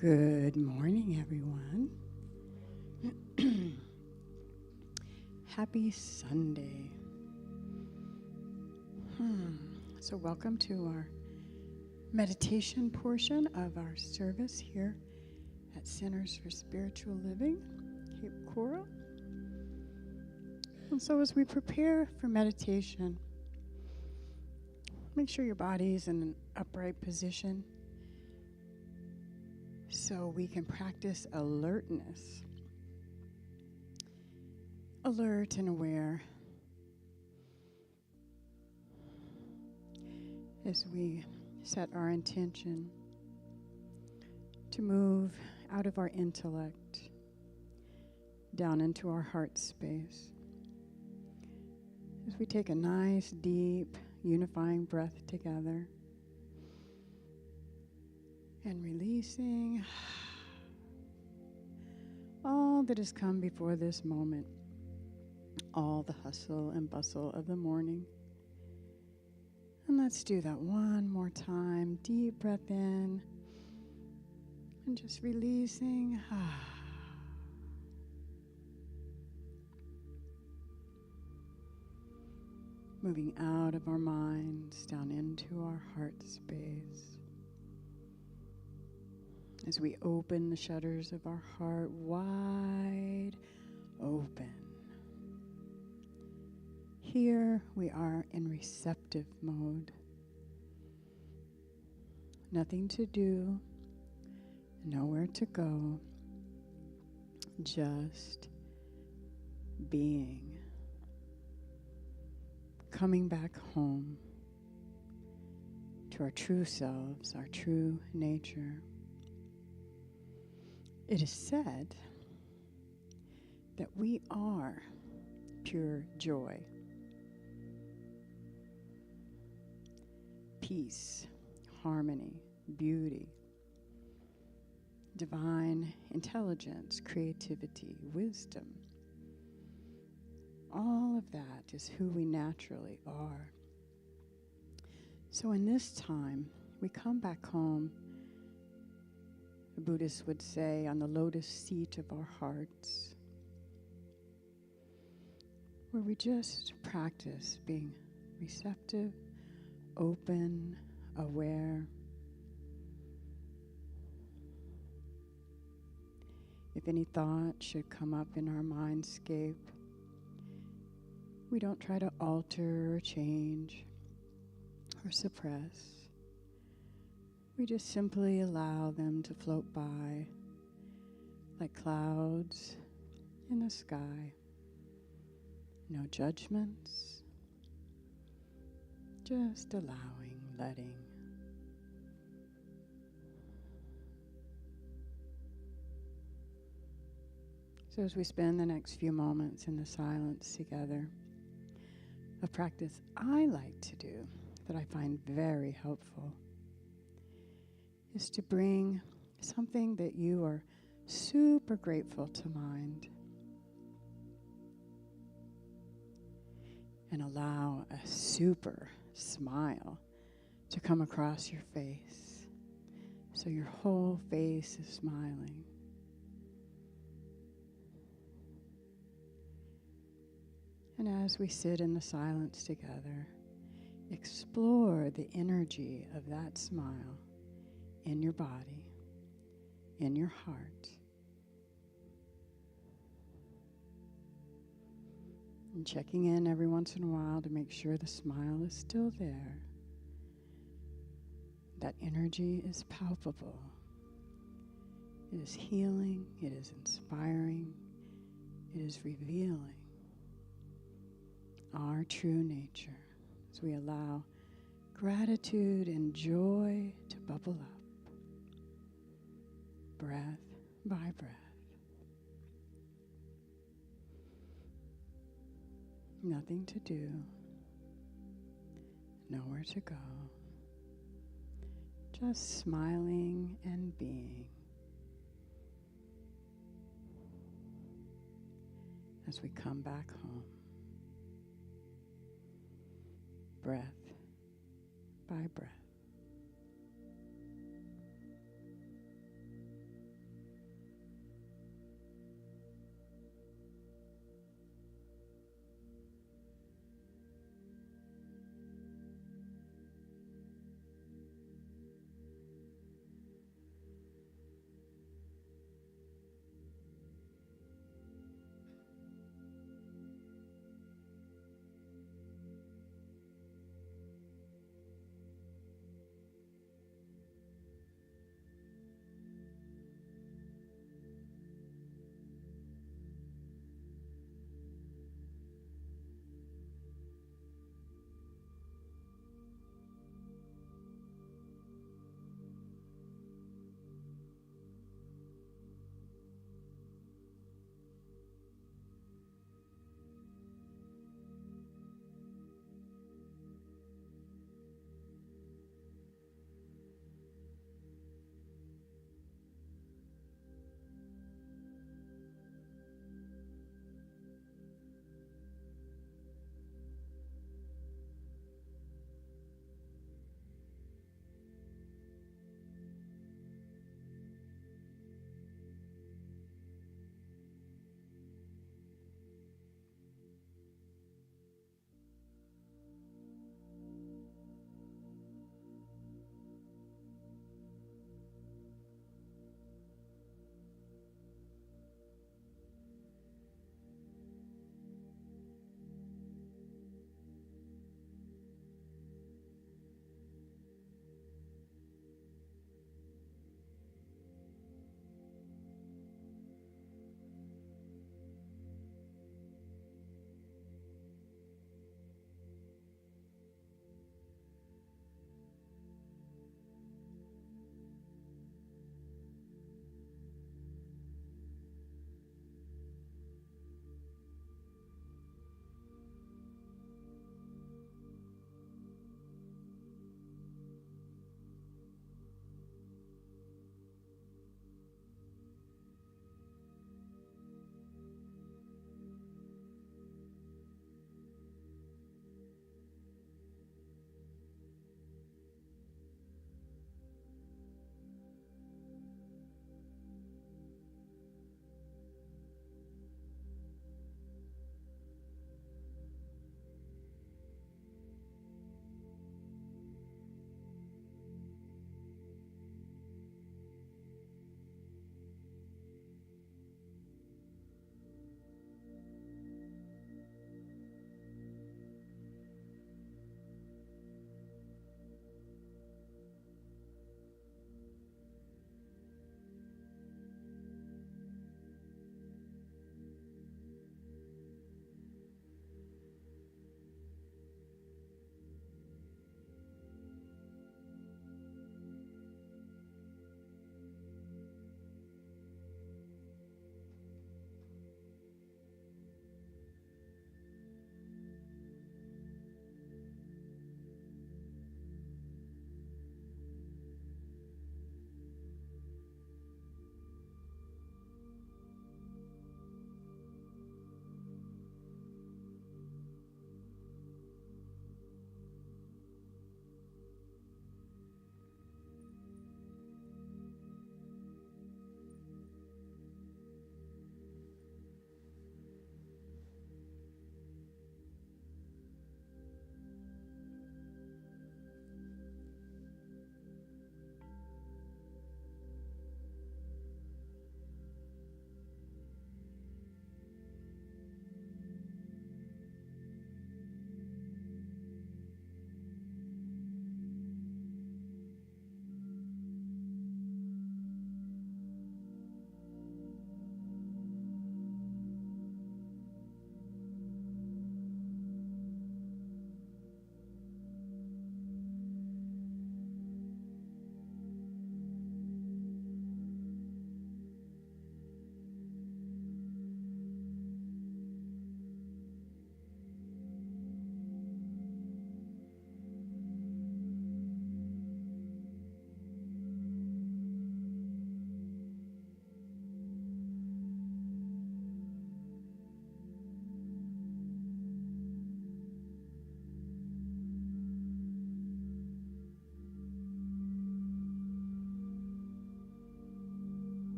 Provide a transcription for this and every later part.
Good morning, everyone. Happy Sunday. So welcome to our meditation portion of our service here at Centers for Spiritual Living, Cape Coral. And so as we prepare for meditation, make sure your body's in an upright position so we can practice alertness. Alert and aware as we set our intention to move out of our intellect down into our heart space. As we take a nice, deep, unifying breath together and releasing all that has come before this moment, all the hustle and bustle of the morning. And let's do that one more time. Deep breath in and just releasing. Moving out of our minds down into our heart space. As we open the shutters of our heart wide open. Here we are in receptive mode. Nothing to do, nowhere to go, just being. Coming back home to our true selves, our true nature. It is said that we are pure joy, peace, harmony, beauty, divine intelligence, creativity, wisdom. All of that is who we naturally are. So in this time, we come back home, the Buddhists would say, on the lotus seat of our hearts, where we just practice being receptive, open, aware. If any thought should come up in our mindscape, we don't try to alter or change or suppress. We just simply allow them to float by like clouds in the sky. No judgments, just allowing, letting. So as we spend the next few moments in the silence together, a practice I like to do that I find very helpful is to bring something that you are super grateful to mind and allow a super smile to come across your face so your whole face is smiling. And as we sit in the silence together, explore the energy of that smile in your body, in your heart. And checking in every once in a while to make sure the smile is still there. That energy is palpable. It is healing, it is inspiring, it is revealing our true nature as we allow gratitude and joy to bubble up, breath by breath. Nothing to do, nowhere to go, just smiling and being as we come back home. Breath by breath.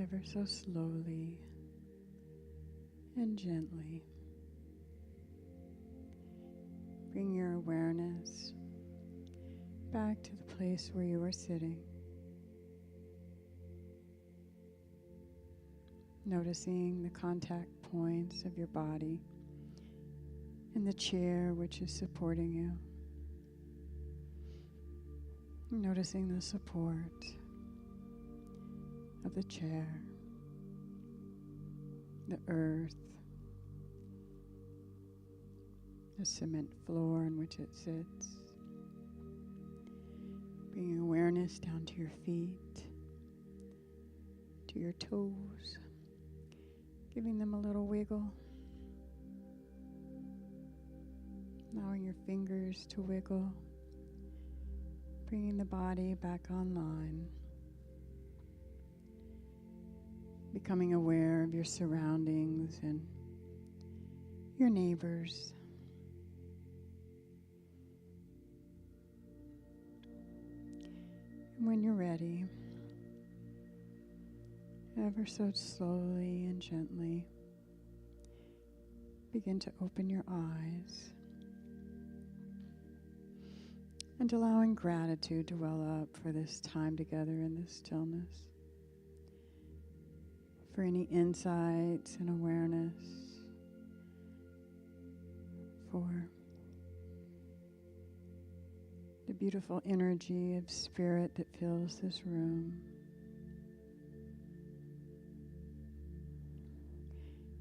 ever so slowly and gently. Bring your awareness back to the place where you are sitting. Noticing the contact points of your body and the chair which is supporting you. Noticing the support of the chair, the earth, the cement floor on which it sits. Bringing awareness down to your feet, to your toes, giving them a little wiggle. Allowing your fingers to wiggle. Bringing the body back online. Becoming aware of your surroundings and your neighbors. And when you're ready, ever so slowly and gently, begin to open your eyes and allowing gratitude to well up for this time together in this stillness, for any insights and awareness, for the beautiful energy of spirit that fills this room.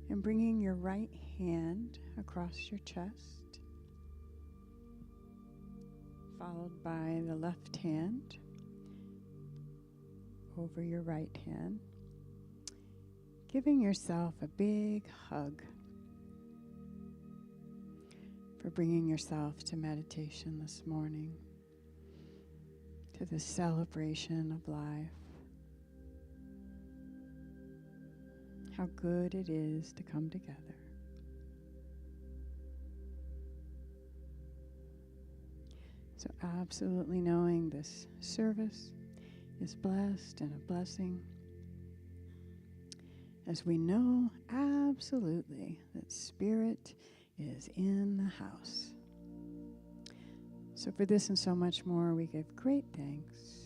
And bringing your right hand across your chest, followed by the left hand over your right hand, giving yourself a big hug for bringing yourself to meditation this morning, to the celebration of life. How good it is to come together. So absolutely knowing this service is blessed and a blessing, as we know absolutely that Spirit is in the house. So for this and so much more, we give great thanks.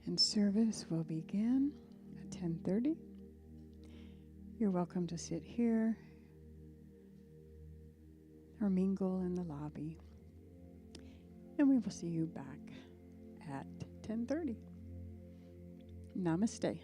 And service will begin at 10:30. You're welcome to sit here or mingle in the lobby. And we will see you back at 10:30. Namaste.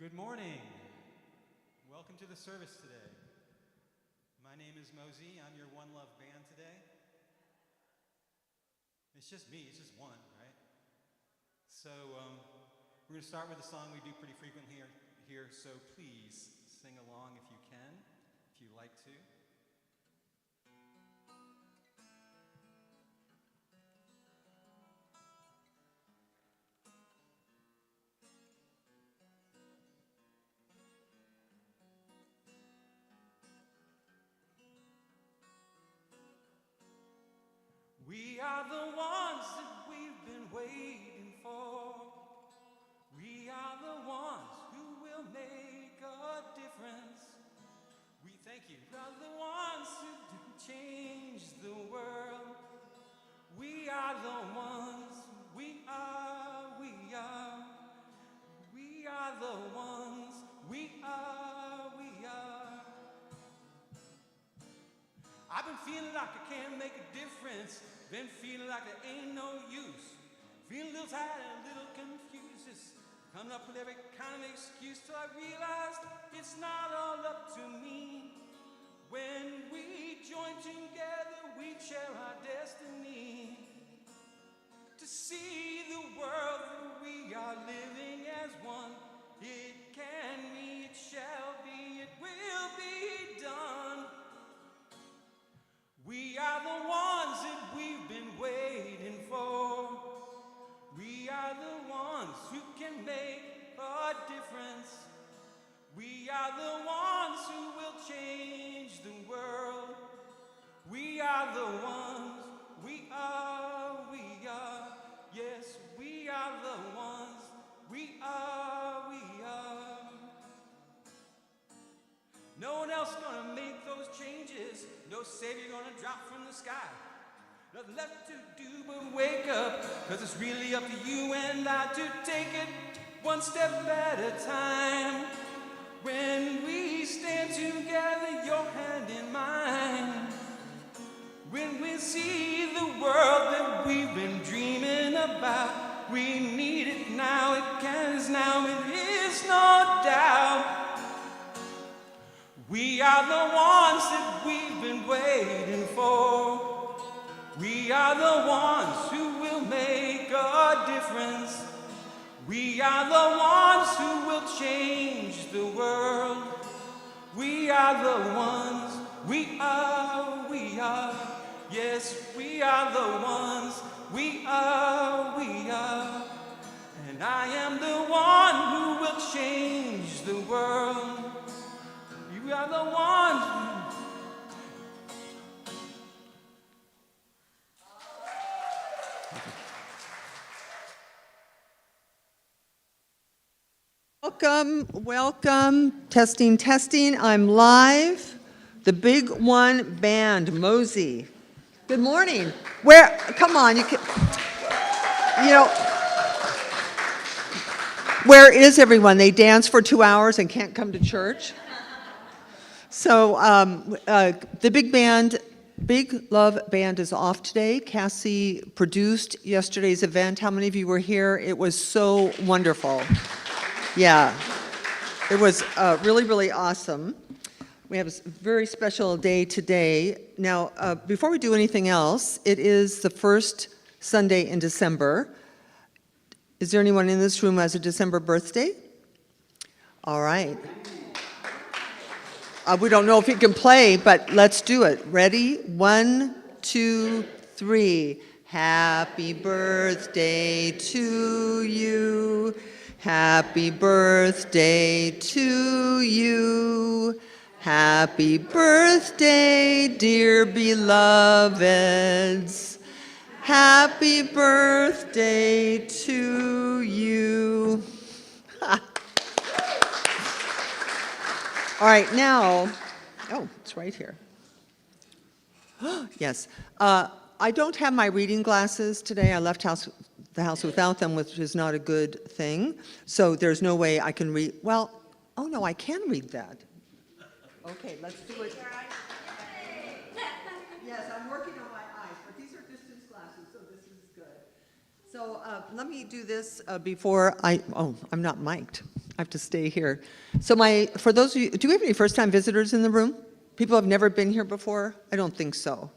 Good morning. Welcome to the service today. My name is Mosey. I'm your One Love band today. It's just me. It's just one, right? So we're going to start with a song we do pretty frequently here. So please sing along if you can, if you like to. We are the ones that we've been waiting for. We are the ones who will make a difference. We thank you. We are the ones who do change the world. We are the ones. We are. We are. We are the ones. We are. We are. I've been feeling like I can't make a difference. Been feeling like there ain't no use. Feeling a little tired and a little confused. Just coming up with every kind of excuse till I realized it's not all up to me. When we join together, we share our destiny. To see the world that we are living as one. It can be, it shall be, it will be done. We are the ones that we've been waiting for. We are the ones who can make a difference. We are the ones who will change the world. We are the ones. We are. We are. Yes, we are the ones. We are. We are. No one else gonna make those changes. No savior gonna drop from the sky. Nothing left to do but wake up. Cause it's really up to you and I to take it one step at a time. When we stand together, your hand in mine. When we see the world that we've been dreaming about. We need it now, it can is now, it is no doubt. We are the ones that we've been waiting for. We are the ones who will make a difference. We are the ones who will change the world. We are the ones. We are. We are. Yes, we are the ones. We are. We are. And I am the one who will change the world. We are the ones. Welcome, welcome. Testing, testing. I'm live. The Big One Band, Mosey. Good morning. Where? Come on, where is everyone? They dance for 2 hours and can't come to church. So the Big Love Band is off today. Cassie produced yesterday's event. How many of you were here? It was so wonderful. Yeah, it was really, really awesome. We have a very special day today. Now, before we do anything else, it is the first Sunday in December. Is there anyone in this room who has a December birthday? All right. We don't know if you can play, but let's do it. Ready? 1, 2, 3. Happy birthday to you. Happy birthday to you. Happy birthday, dear beloveds. Happy birthday to you. All right, now, oh, it's right here. Yes. I don't have my reading glasses today. I left the house without them, which is not a good thing. So there's no way I can read. Well, oh no, I can read that. Okay, let's do it. Yes, I'm working on my eyes, but these are distance glasses, so this is good. So let me do this before I'm not mic'd. I have to stay here. So for those of you, do we have any first-time visitors in the room? People have never been here before? I don't think so.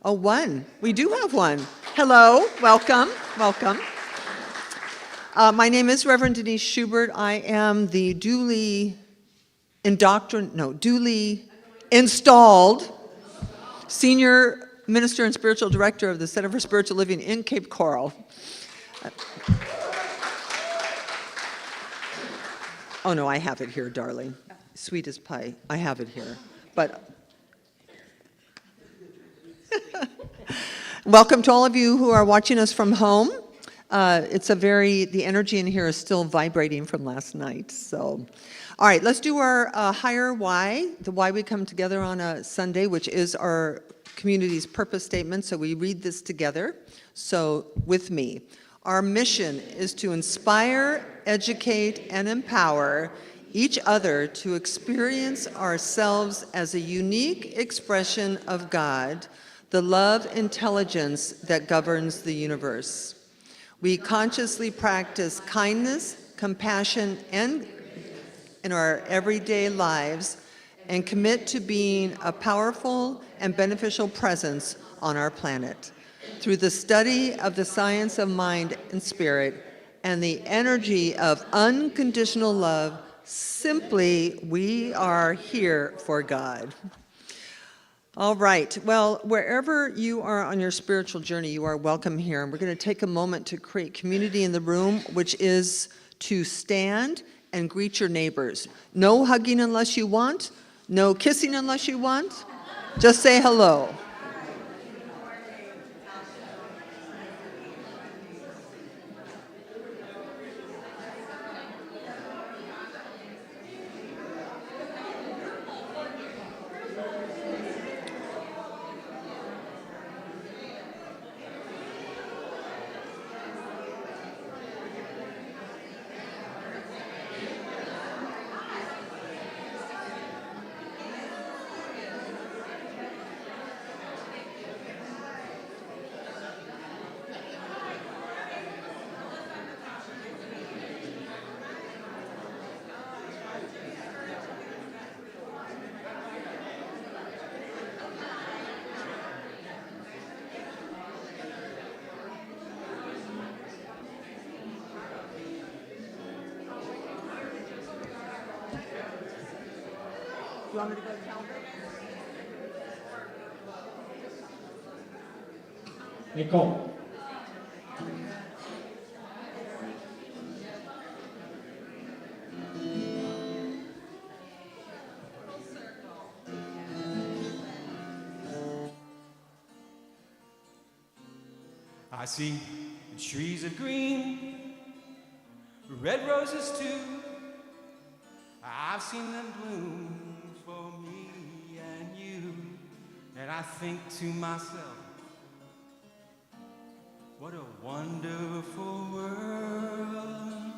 Oh, one. We do have one. Hello, welcome, welcome. My name is Reverend Denise Schubert. I am the duly installed Senior Minister and Spiritual Director of the Center for Spiritual Living in Cape Coral. Oh no, I have it here, darling. Sweet as pie. I have it here. But welcome to all of you who are watching us from home. The energy in here is still vibrating from last night. So, all right, let's do our higher why, the why we come together on a Sunday, which is our community's purpose statement. So we read this together. So with me, our mission is to inspire, educate, and empower each other to experience ourselves as a unique expression of God, the love intelligence that governs the universe. We consciously practice kindness, compassion, and in our everyday lives, and commit to being a powerful and beneficial presence on our planet. Through the study of the science of mind and spirit and the energy of unconditional love, simply, we are here for God. All right, well, wherever you are on your spiritual journey, you are welcome here. And we're going to take a moment to create community in the room, which is to stand and greet your neighbors. No hugging unless you want, no kissing unless you want. Just say hello. You want me to go tell her? Nicole. I see the trees of green, red roses too. I've seen them bloom for me and you. And I think to myself, what a wonderful world.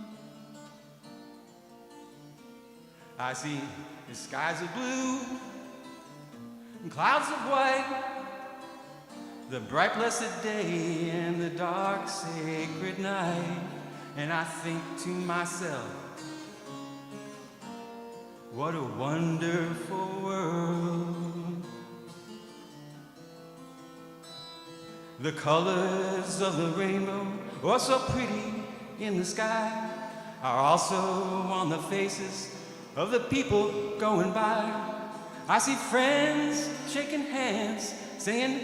I see the skies of blue and clouds of white, the bright blessed day and the dark sacred night. And I think to myself, what a wonderful world. The colors of the rainbow are so pretty in the sky, are also on the faces of the people going by. I see friends shaking hands, saying,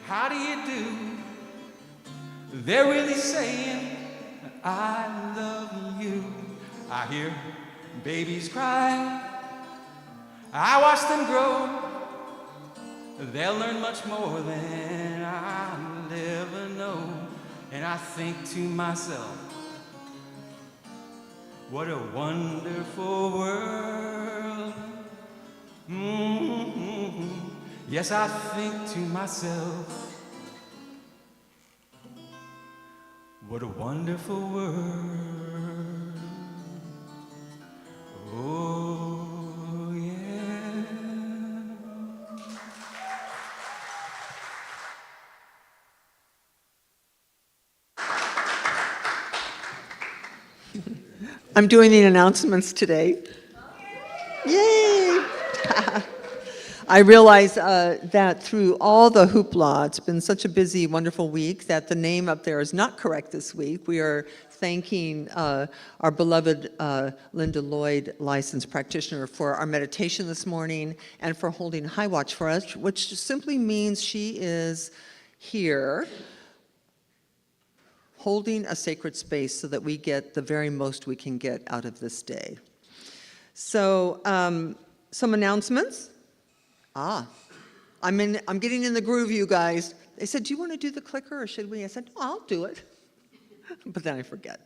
how do you do? They're really saying, I love you. I hear babies cry, I watch them grow. They'll learn much more than I'll ever know. And I think to myself, what a wonderful world. Mm-hmm. Yes, I think to myself, what a wonderful world. Oh, yeah. I'm doing the announcements today. Yay! I realize that through all the hoopla, it's been such a busy, wonderful week that the name up there is not correct this week. We are thanking our beloved Linda Lloyd, licensed practitioner, for our meditation this morning and for holding high watch for us, which simply means she is here holding a sacred space so that we get the very most we can get out of this day. So, some announcements. I'm getting in the groove, you guys. They said, do you want to do the clicker or should we? I said, no, I'll do it. But then I forget.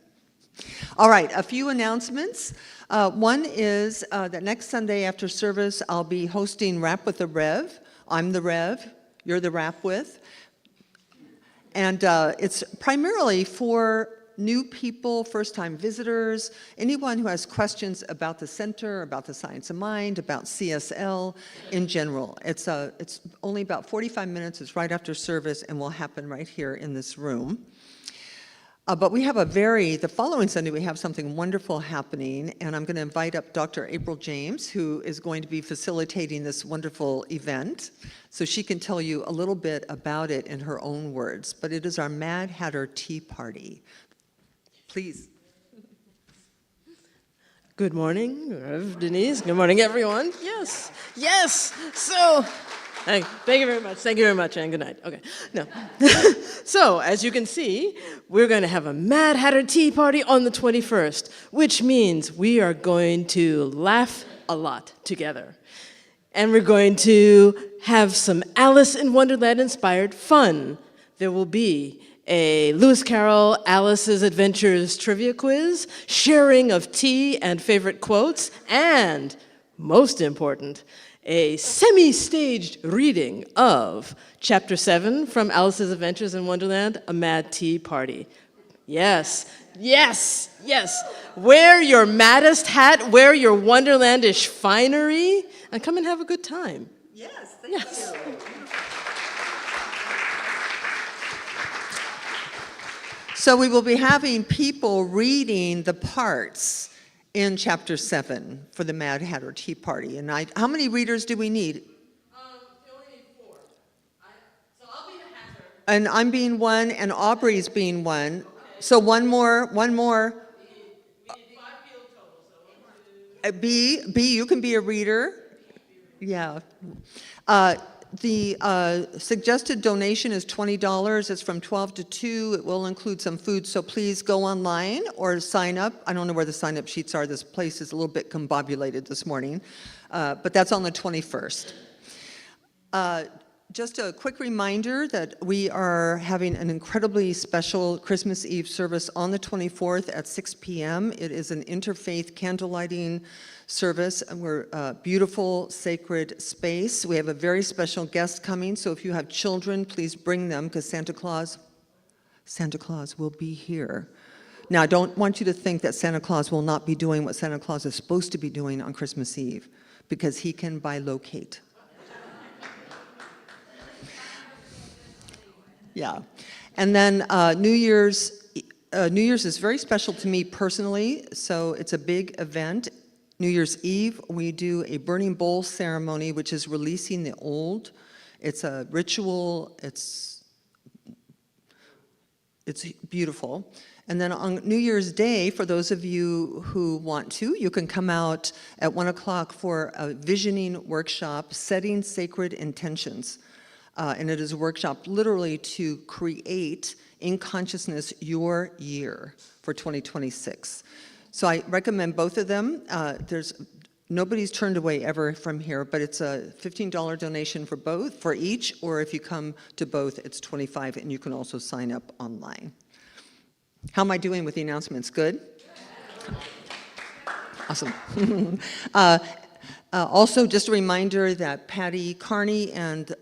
All right, a few announcements. One is that next Sunday after service, I'll be hosting Rap with the Rev. I'm the Rev, you're the Rap with. And it's primarily for new people, first-time visitors, anyone who has questions about the center, about the Science of Mind, about CSL in general. It's only about 45 minutes. It's right after service and will happen right here in this room. But we have the following Sunday, we have something wonderful happening, and I'm going to invite up Dr. April James, who is going to be facilitating this wonderful event, so she can tell you a little bit about it in her own words. But it is our Mad Hatter Tea Party. Please. Good morning, Rev Denise. Good morning, everyone. Yes, yes. So, thank you very much. Thank you very much, and good night. Okay, no. So, as you can see, we're going to have a Mad Hatter Tea Party on the 21st, which means we are going to laugh a lot together. And we're going to have some Alice in Wonderland-inspired fun. There will be a Lewis Carroll Alice's Adventures trivia quiz, sharing of tea and favorite quotes, and, most important, a semi-staged reading of Chapter 7 from Alice's Adventures in Wonderland, A Mad Tea Party. Yes, yes, yes. Wear your maddest hat, wear your Wonderlandish finery, and come and have a good time. Yes, thank you. So we will be having people reading the parts in Chapter 7 for the Mad Hatter Tea Party. And how many readers do we need? We only need 4. So I'll be the hatter. And I'm being one, and Aubrey's being one. Okay. So one more. We need 5 people total, so 1, 2. B, you can be a reader. Yeah. The suggested donation is $20. It's from 12 to 2. It will include some food, so please go online or sign up. I don't know where the sign-up sheets are. This place is a little bit combobulated this morning, but that's on the 21st. Just a quick reminder that we are having an incredibly special Christmas Eve service on the 24th at 6 p.m. It is an interfaith candlelighting service, and we're a beautiful, sacred space. We have a very special guest coming, so if you have children, please bring them, because Santa Claus will be here. Now, I don't want you to think that Santa Claus will not be doing what Santa Claus is supposed to be doing on Christmas Eve, because he can bilocate. Yeah. And then New Year's is very special to me personally, so it's a big event. New Year's Eve, we do a burning bowl ceremony, which is releasing the old. It's a ritual, it's beautiful. And then on New Year's Day, for those of you who want to, you can come out at 1 o'clock for a visioning workshop, Setting Sacred Intentions. And it is a workshop literally to create in consciousness your year for 2026. So I recommend both of them. Nobody's turned away ever from here, but it's a $15 donation for each, or if you come to both, it's $25, and you can also sign up online. How am I doing with the announcements? Good? Awesome. Also, just a reminder that Patty Carney and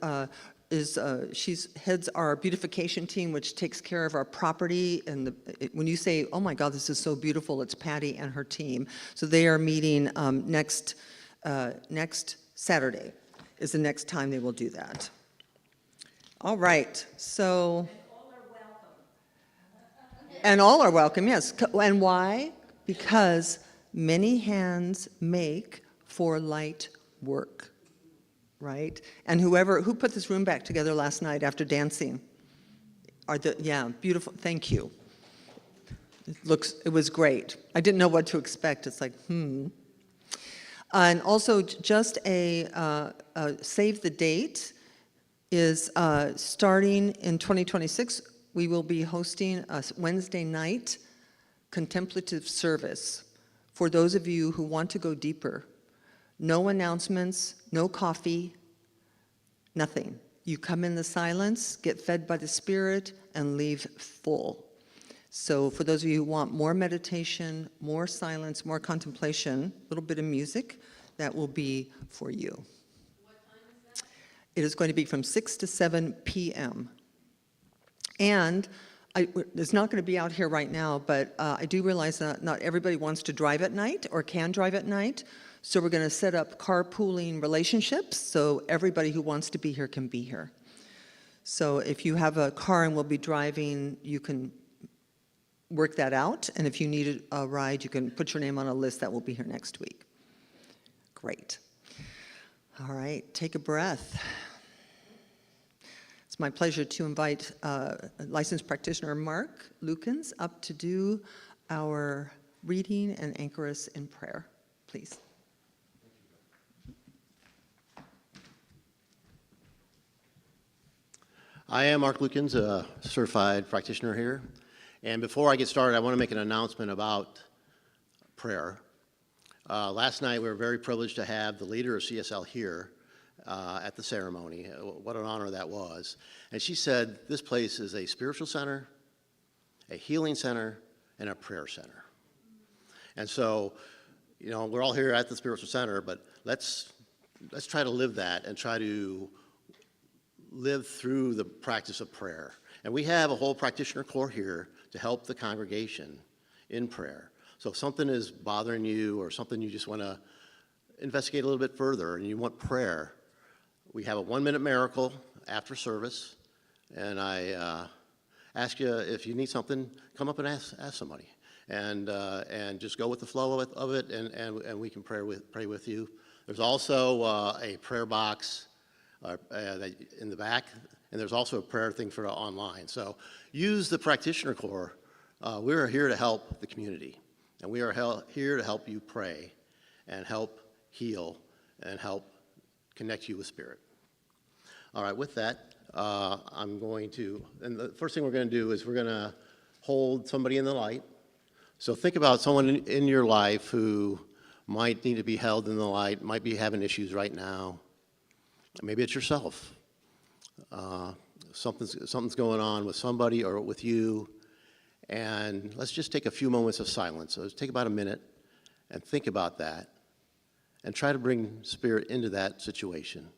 she heads our beautification team, which takes care of our property. And when you say, oh my God, this is so beautiful, it's Patty and her team. So they are meeting next Saturday is the next time they will do that. All right, so. And all are welcome, yes. And why? because many hands make for light work, right? And who put this room back together last night after dancing? Yeah, beautiful, thank you. It was great. I didn't know what to expect. It's like, And also, just a save the date is starting in 2026. We will be hosting a Wednesday night contemplative service for those of you who want to go deeper. No announcements, no coffee, nothing. You come in the silence, get fed by the Spirit, and leave full. So for those of you who want more meditation, more silence, more contemplation, a little bit of music, that will be for you. What time is that? It is going to be from 6 to 7 p.m. And it's not going to be out here right now, but I do realize that not everybody wants to drive at night or can drive at night. So we're going to set up carpooling relationships so everybody who wants to be here can be here. So if you have a car and will be driving, you can work that out. And if you need a ride, you can put your name on a list that will be here next week. Great. All right, take a breath. It's my pleasure to invite licensed practitioner Mark Lukens up to do our reading and anchor us in prayer, please. I am Mark Lukens, a certified practitioner here. And before I get started, I want to make an announcement about prayer. Last night, we were very privileged to have the leader of CSL here at the ceremony. What an honor that was. And she said, this place is a spiritual center, a healing center, and a prayer center. And so, you know, we're all here at the spiritual center, but let's try to live that and try to live through the practice of prayer. And we have a whole practitioner corps here to help the congregation in prayer. So if something is bothering you or something you just want to investigate a little bit further and you want prayer, we have a 1-minute miracle after service. And I ask you, if you need something, come up and ask somebody. And just go with the flow of it, and we can pray with you. There's also a prayer box in the back, and there's also a prayer thing for online. So use the practitioner corps. We are here to help the community, and we are here to help you pray and help heal and help connect you with Spirit. All right, with that, I'm going to, and the first thing we're going to do is we're going to hold somebody in the light. So think about someone in your life who might need to be held in the light, might be having issues right now. Maybe it's yourself. Something's going on with somebody or with you. And let's just take a few moments of silence. So let's take about a minute and think about that and try to bring Spirit into that situation.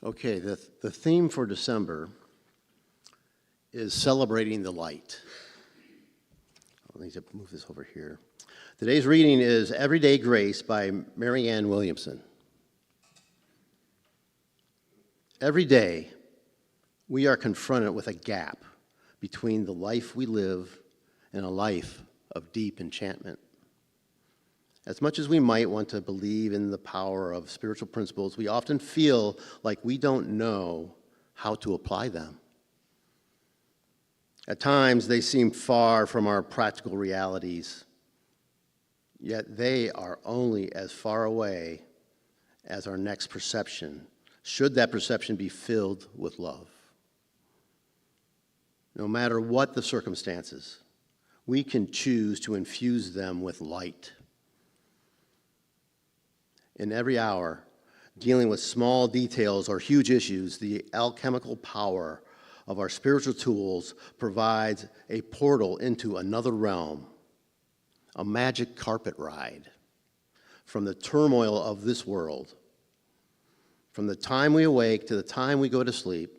Okay, the theme for December is celebrating the light. I need to move this over here. Today's reading is Everyday Grace by Mary Ann Williamson. Every day, we are confronted with a gap between the life we live and a life of deep enchantment. As much as we might want to believe in the power of spiritual principles, we often feel like we don't know how to apply them. At times, they seem far from our practical realities, yet they are only as far away as our next perception, should that perception be filled with love. No matter what the circumstances, we can choose to infuse them with light. In every hour, dealing with small details or huge issues, the alchemical power of our spiritual tools provides a portal into another realm, a magic carpet ride from the turmoil of this world. From the time we awake to the time we go to sleep,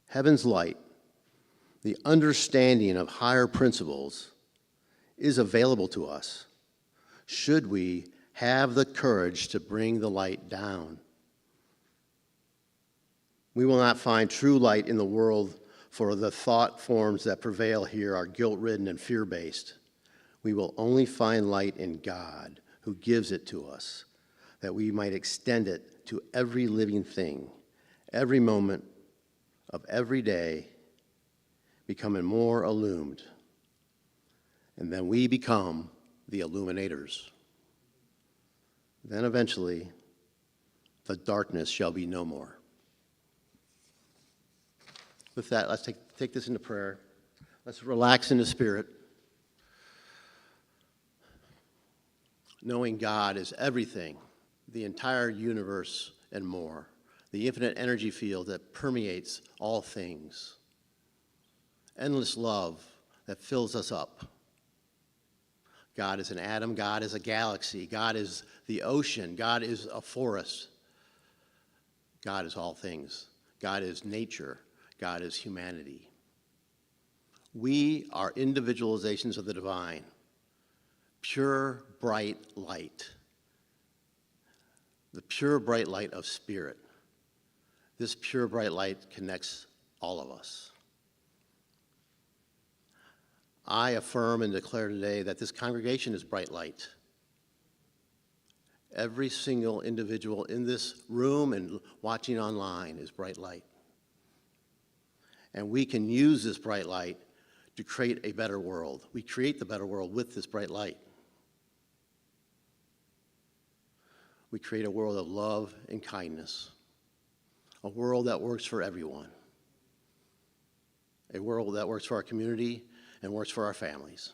heaven's light, the understanding of higher principles, is available to us, should we have the courage to bring the light down. We will not find true light in the world, for the thought forms that prevail here are guilt-ridden and fear-based. We will only find light in God, who gives it to us, that we might extend it to every living thing, every moment of every day, becoming more illumined. And then we become the illuminators. Then eventually, the darkness shall be no more. With that, let's take this into prayer. Let's relax in the Spirit, knowing God is everything, the entire universe and more, the infinite energy field that permeates all things, endless love that fills us up. God is an atom, God is a galaxy, God is the ocean, God is a forest. God is all things. God is nature, God is humanity. We are individualizations of the divine, pure, bright light, the pure, bright light of spirit. This pure, bright light connects all of us. I affirm and declare today that this congregation is bright light. Every single individual in this room and watching online is bright light. And we can use this bright light to create a better world. We create the better world with this bright light. We create a world of love and kindness, a world that works for everyone, a world that works for our community and works for our families.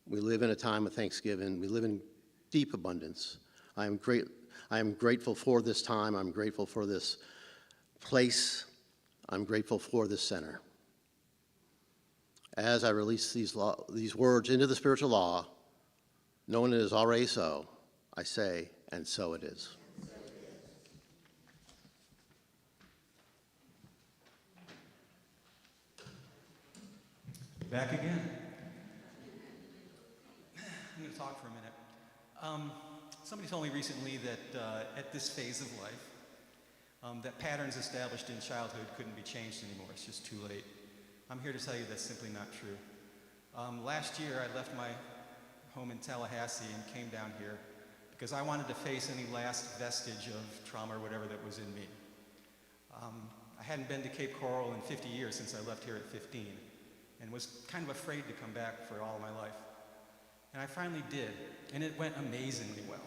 We live in a time of Thanksgiving. We live in deep abundance. I am grateful for this time. I'm grateful for this place. I'm grateful for this center. As I release these words into the spiritual law, knowing it is already so, I say, and so it is. Back again. I'm going to talk for a minute. Somebody told me recently that at this phase of life, that patterns established in childhood couldn't be changed anymore. It's just too late. I'm here to tell you that's simply not true. Last year, I left my home in Tallahassee and came down here because I wanted to face any last vestige of trauma or whatever that was in me. I hadn't been to Cape Coral in 50 years since I left here at 15 and was kind of afraid to come back for all my life. And I finally did, and it went amazingly well.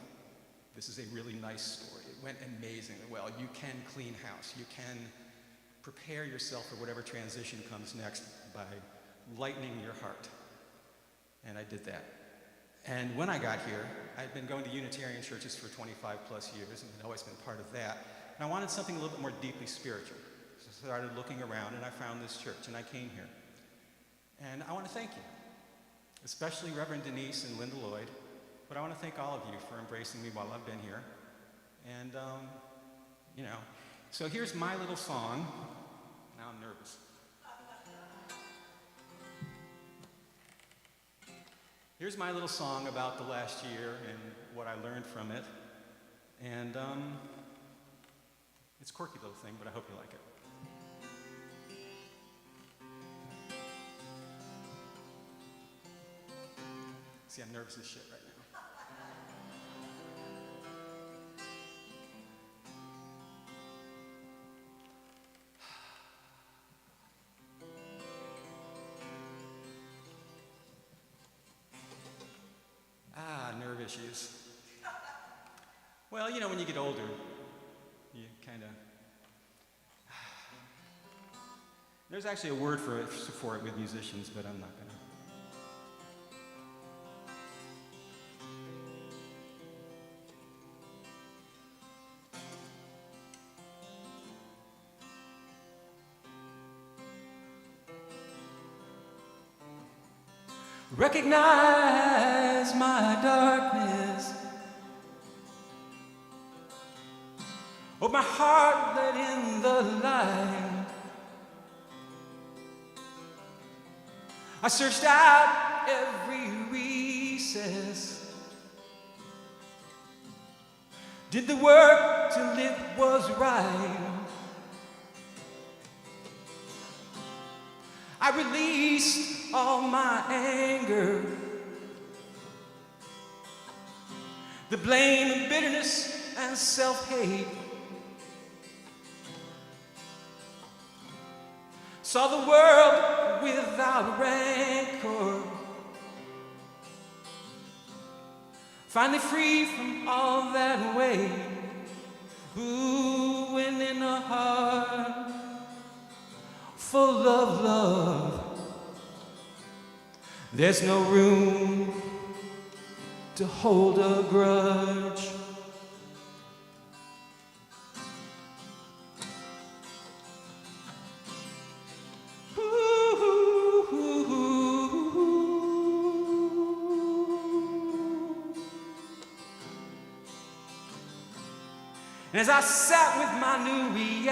This is a really nice story. It went amazingly well. You can clean house. You can prepare yourself for whatever transition comes next by lightening your heart. And I did that. And when I got here, I'd been going to Unitarian churches for 25 plus years and had always been part of that. And I wanted something a little bit more deeply spiritual. So I started looking around and I found this church and I came here. And I want to thank you, especially Reverend Denise and Linda Lloyd, but I want to thank all of you for embracing me while I've been here. And, so here's my little song. Now I'm nervous. Here's my little song about the last year and what I learned from it. And it's a quirky little thing, but I hope you like it. See, I'm nervous as shit right now. Nervous issues. Well, you know, when you get older, you kind of... There's actually a word for it with musicians, but I'm not going to. Recognize my darkness. Oh, my heart let in the light. I searched out every recess, did the work till it was right. I released all my anger, the blame and bitterness and self-hate. Saw the world without rancor, finally free from all that weight. Ooh, and in a heart full of love, there's no room to hold a grudge. And as I sat with my new reality,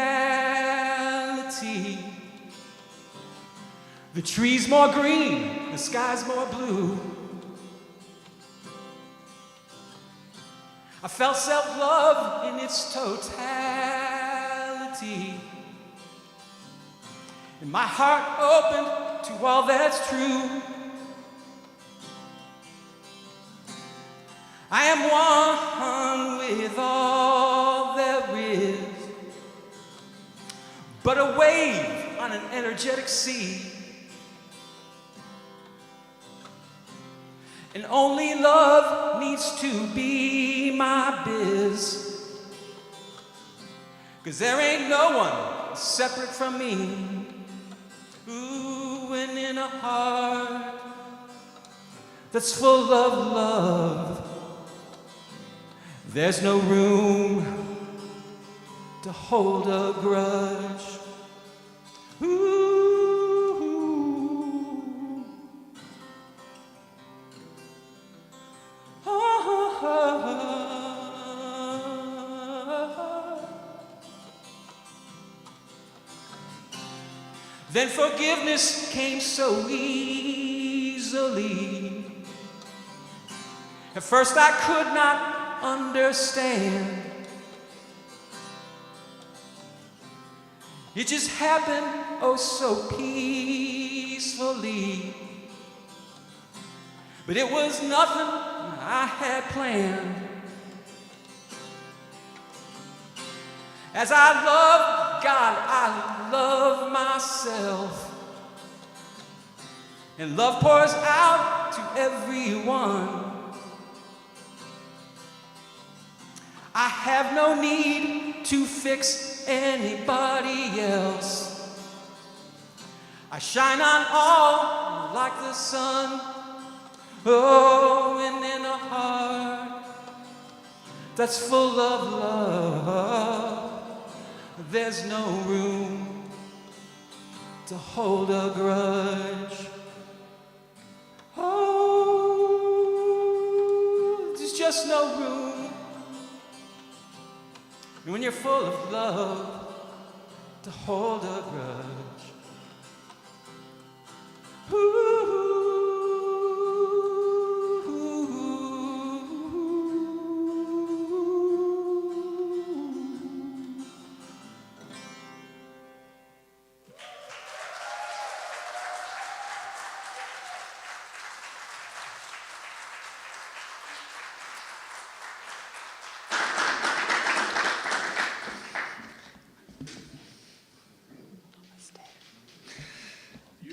the trees more green, the sky's more blue, I felt self-love in its totality, and my heart opened to all that's true. I am one with all there is, but a wave on an energetic sea. And only love needs to be my biz, 'cause there ain't no one separate from me. Ooh, and in a heart that's full of love, there's no room to hold a grudge. Ooh. Then forgiveness came so easily. At first I could not understand. It just happened oh so peacefully. But it was nothing I had planned. As I love God, I love myself. And love pours out to everyone. I have no need to fix anybody else. I shine on all like the sun. Oh, and in a heart that's full of love, there's no room to hold a grudge. Oh, there's just no room. And when you're full of love, to hold a grudge. Ooh.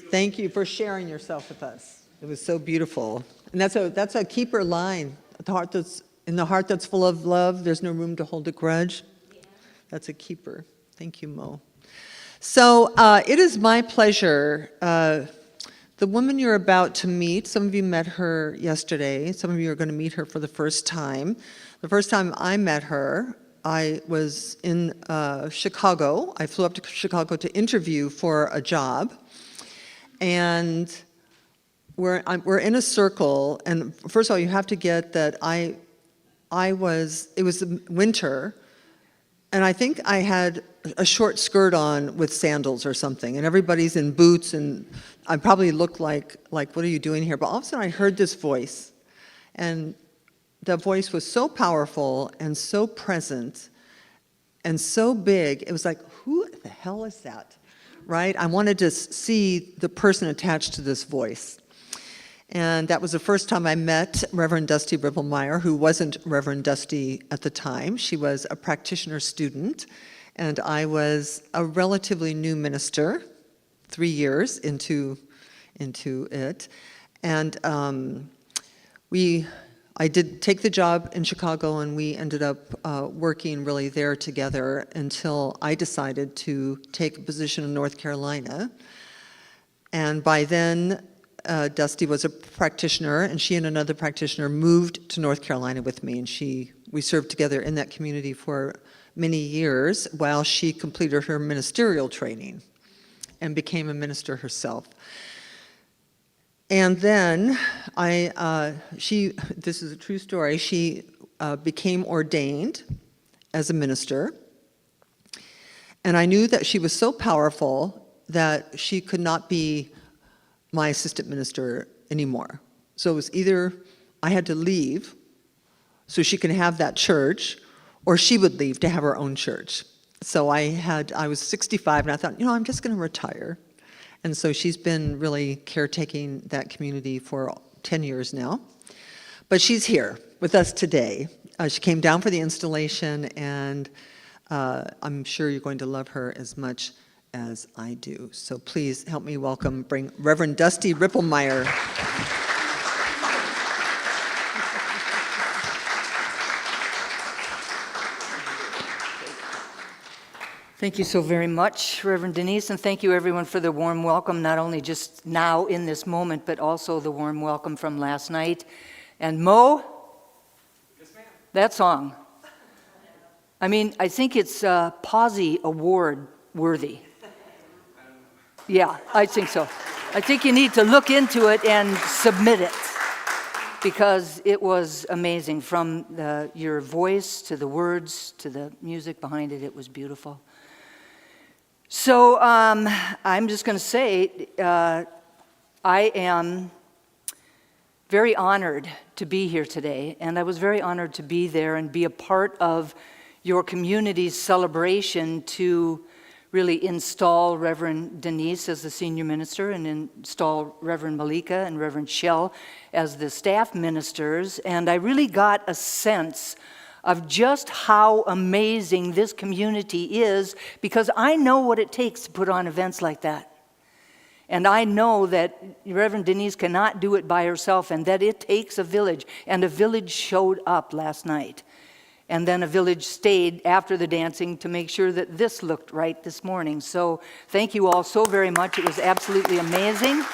Thank you for sharing yourself with us. It was so beautiful. And that's a keeper line in the heart that's full of love, there's no room to hold a grudge. That's a keeper. Thank you, Mo. So it is my pleasure. The woman you're about to meet, some of you met her yesterday. Some of you are going to meet her for the first time. The first time I met her, I was in Chicago. I flew up to Chicago to interview for a job. And we're in a circle. And first of all, you have to get that it was winter. And I think I had a short skirt on with sandals or something, and everybody's in boots, and I probably looked like, what are you doing here? But all of a sudden I heard this voice, and the voice was so powerful and so present and so big, it was like, who the hell is that, right? I wanted to see the person attached to this voice. And that was the first time I met Reverend Dusty Ripplemeyer, who wasn't Reverend Dusty at the time. She was a practitioner student, and I was a relatively new minister, 3 years into it. And I did take the job in Chicago, and we ended up working really there together until I decided to take a position in North Carolina. And by then, Dusty was a practitioner, and she and another practitioner moved to North Carolina with me, and we served together in that community for many years while she completed her ministerial training and became a minister herself. And then this is a true story, she became ordained as a minister, and I knew that she was so powerful that she could not be my assistant minister anymore. So it was either I had to leave so she could have that church, or she would leave to have her own church. So I was 65, and I thought, I'm just going to retire. And so she's been really caretaking that community for 10 years now. But she's here with us today. She came down for the installation, and I'm sure you're going to love her as much as I do. So please help me bring Reverend Dusty Ripplemeyer. Thank you so very much, Reverend Denise, and thank you everyone for the warm welcome, not only just now in this moment, but also the warm welcome from last night. And Mo, yes, ma'am. That song, I mean, I think it's Posy Award worthy. Yeah, I think so. I think you need to look into it and submit it, because it was amazing. From your voice to the words to the music behind it, it was beautiful. So I'm just going to say I am very honored to be here today, and I was very honored to be there and be a part of your community's celebration to really install Reverend Denise as the senior minister and install Reverend Malika and Reverend Shell as the staff ministers. And I really got a sense of just how amazing this community is, because I know what it takes to put on events like that. And I know that Reverend Denise cannot do it by herself, and that it takes a village. And a village showed up last night. And then a village stayed after the dancing to make sure that this looked right this morning. So thank you all so very much. It was absolutely amazing.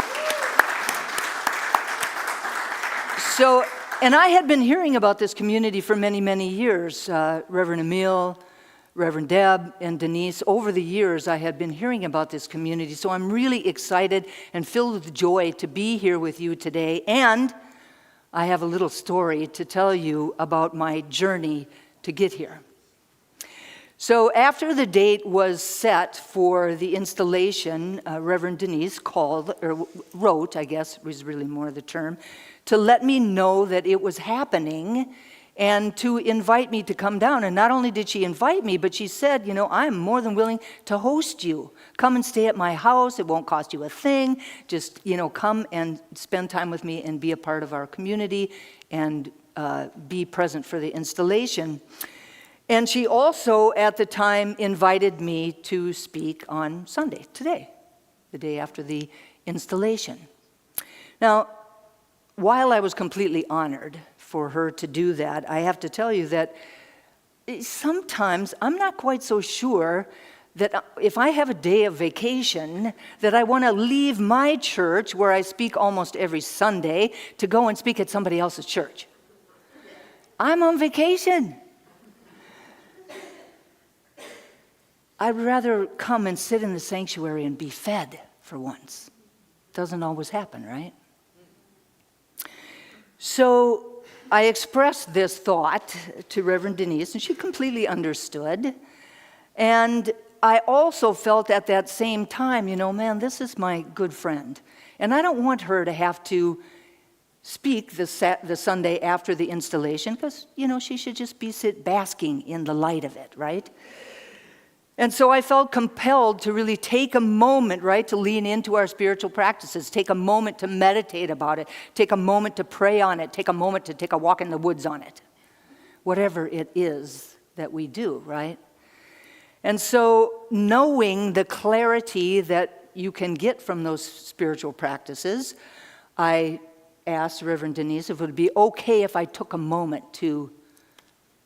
And I had been hearing about this community for many, many years. Reverend Emil, Reverend Deb, and Denise, over the years I had been hearing about this community. So I'm really excited and filled with joy to be here with you today. And I have a little story to tell you about my journey to get here. So after the date was set for the installation, Reverend Denise wrote, I guess was really more the term, to let me know that it was happening and to invite me to come down. And not only did she invite me, but she said, I'm more than willing to host you. Come and stay at my house. It won't cost you a thing. Just, come and spend time with me and be a part of our community and be present for the installation. And she also, at the time, invited me to speak on Sunday, today, the day after the installation. Now, while I was completely honored for her to do that. I have to tell you that sometimes I'm not quite so sure that if I have a day of vacation, that I want to leave my church, where I speak almost every Sunday, to go and speak at somebody else's church. I'm on vacation. I'd rather come and sit in the sanctuary and be fed for once. Doesn't always happen, right? So I expressed this thought to Reverend Denise, and she completely understood. And I also felt at that same time, man, this is my good friend. And I don't want her to have to speak the Sunday after the installation, because, she should just be basking in the light of it, right? And so I felt compelled to really take a moment, right, to lean into our spiritual practices, take a moment to meditate about it, take a moment to pray on it, take a moment to take a walk in the woods on it. Whatever it is that we do, right? And so knowing the clarity that you can get from those spiritual practices, I asked Reverend Denise if it would be okay if I took a moment to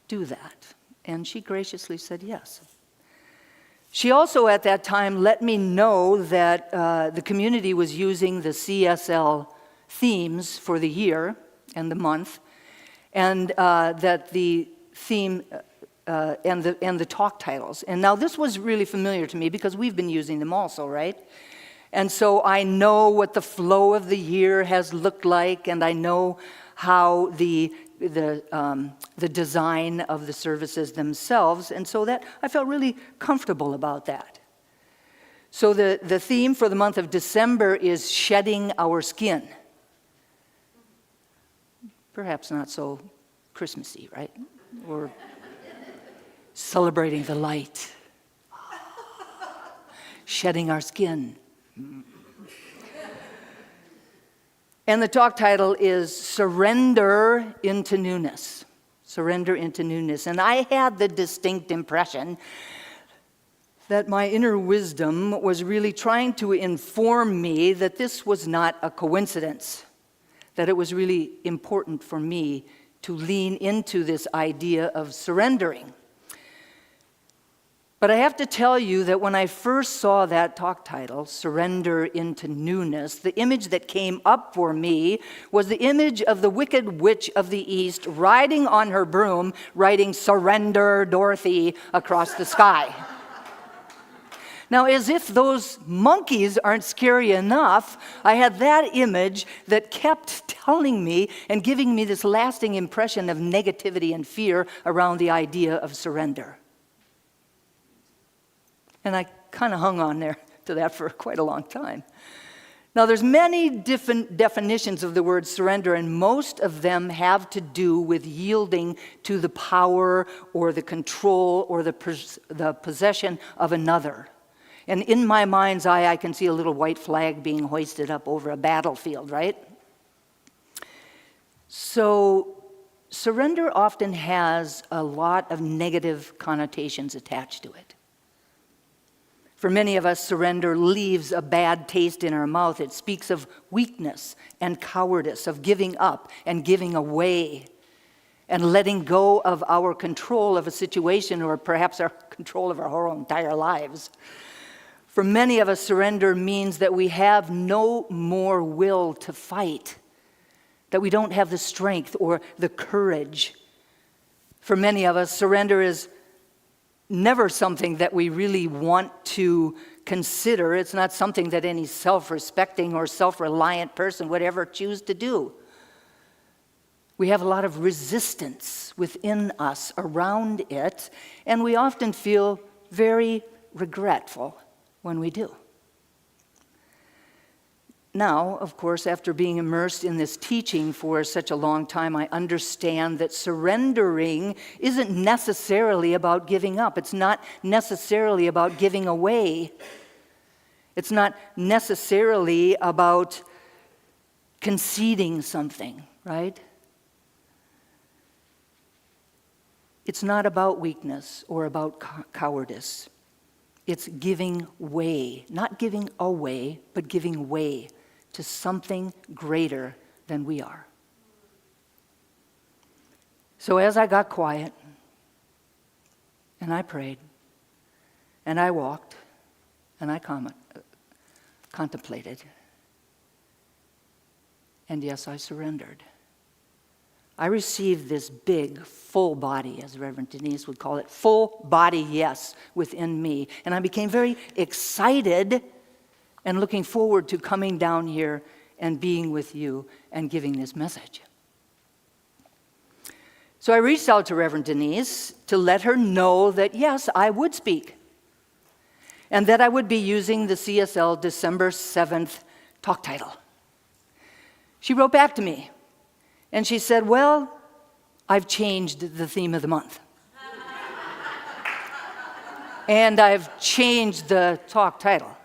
do that. And she graciously said yes. She also at that time let me know that the community was using the CSL themes for the year and the month, and that the theme and the talk titles. And now this was really familiar to me because we've been using them also, right? And so I know what the flow of the year has looked like, and I know how the design of the services themselves, and so that I felt really comfortable about that. So the theme for the month of December is shedding our skin. Perhaps not so Christmassy, right? Or celebrating the light. Shedding our skin. And the talk title is Surrender into Newness. Surrender into Newness. And I had the distinct impression that my inner wisdom was really trying to inform me that this was not a coincidence, that it was really important for me to lean into this idea of surrendering. But I have to tell you that when I first saw that talk title, Surrender into Newness, the image that came up for me was the image of the Wicked Witch of the East riding on her broom, writing Surrender, Dorothy, across the sky. Now, as if those monkeys aren't scary enough, I had that image that kept telling me and giving me this lasting impression of negativity and fear around the idea of surrender. And I kind of hung on there to that for quite a long time. Now, there's many different definitions of the word surrender, and most of them have to do with yielding to the power or the control or the possession of another. And in my mind's eye, I can see a little white flag being hoisted up over a battlefield, right? So surrender often has a lot of negative connotations attached to it. For many of us, surrender leaves a bad taste in our mouth. It speaks of weakness and cowardice, of giving up and giving away, and letting go of our control of a situation, or perhaps our control of our whole entire lives. For many of us, surrender means that we have no more will to fight, that we don't have the strength or the courage. For many of us, surrender is never something that we really want to consider. It's not something that any self-respecting or self-reliant person would ever choose to do. We have a lot of resistance within us around it, and we often feel very regretful when we do. Now, of course, after being immersed in this teaching for such a long time, I understand that surrendering isn't necessarily about giving up. It's not necessarily about giving away. It's not necessarily about conceding something, right? It's not about weakness or about cowardice. It's giving way, not giving away, but giving way to something greater than we are. So as I got quiet, and I prayed, and I walked, and I contemplated, and yes, I surrendered. I received this big, full body, as Reverend Denise would call it, full body yes within me. And I became very excited and looking forward to coming down here and being with you and giving this message. So I reached out to Reverend Denise to let her know that, yes, I would speak, and that I would be using the CSL December 7th talk title. She wrote back to me, and she said, well, I've changed the theme of the month. And I've changed the talk title.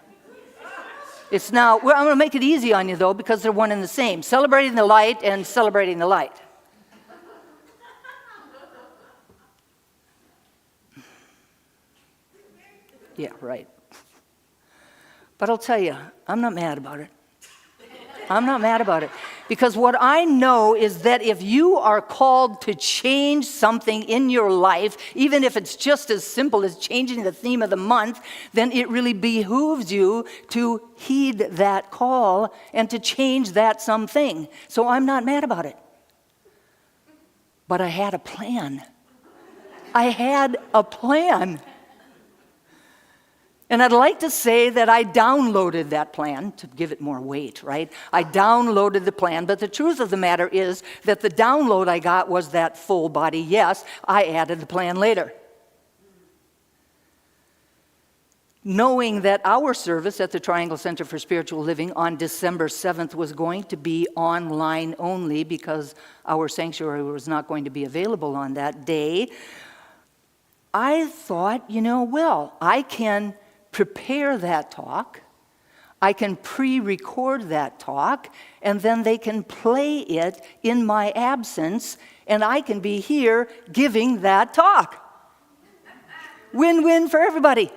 It's now, well, I'm going to make it easy on you, though, because they're one and the same. Celebrating the light and celebrating the light. Yeah, right. But I'll tell you, I'm not mad about it. I'm not mad about it. Because what I know is that if you are called to change something in your life, even if it's just as simple as changing the theme of the month, then it really behooves you to heed that call and to change that something. So I'm not mad about it. But I had a plan. I had a plan. And I'd like to say that I downloaded that plan to give it more weight, right? I downloaded the plan, but the truth of the matter is that the download I got was that full body yes. I added the plan later. Knowing that our service at the Triangle Center for Spiritual Living on December 7th was going to be online only because our sanctuary was not going to be available on that day, I thought, well, I can prepare that talk, I can pre-record that talk, and then they can play it in my absence, and I can be here giving that talk. Win-win for everybody.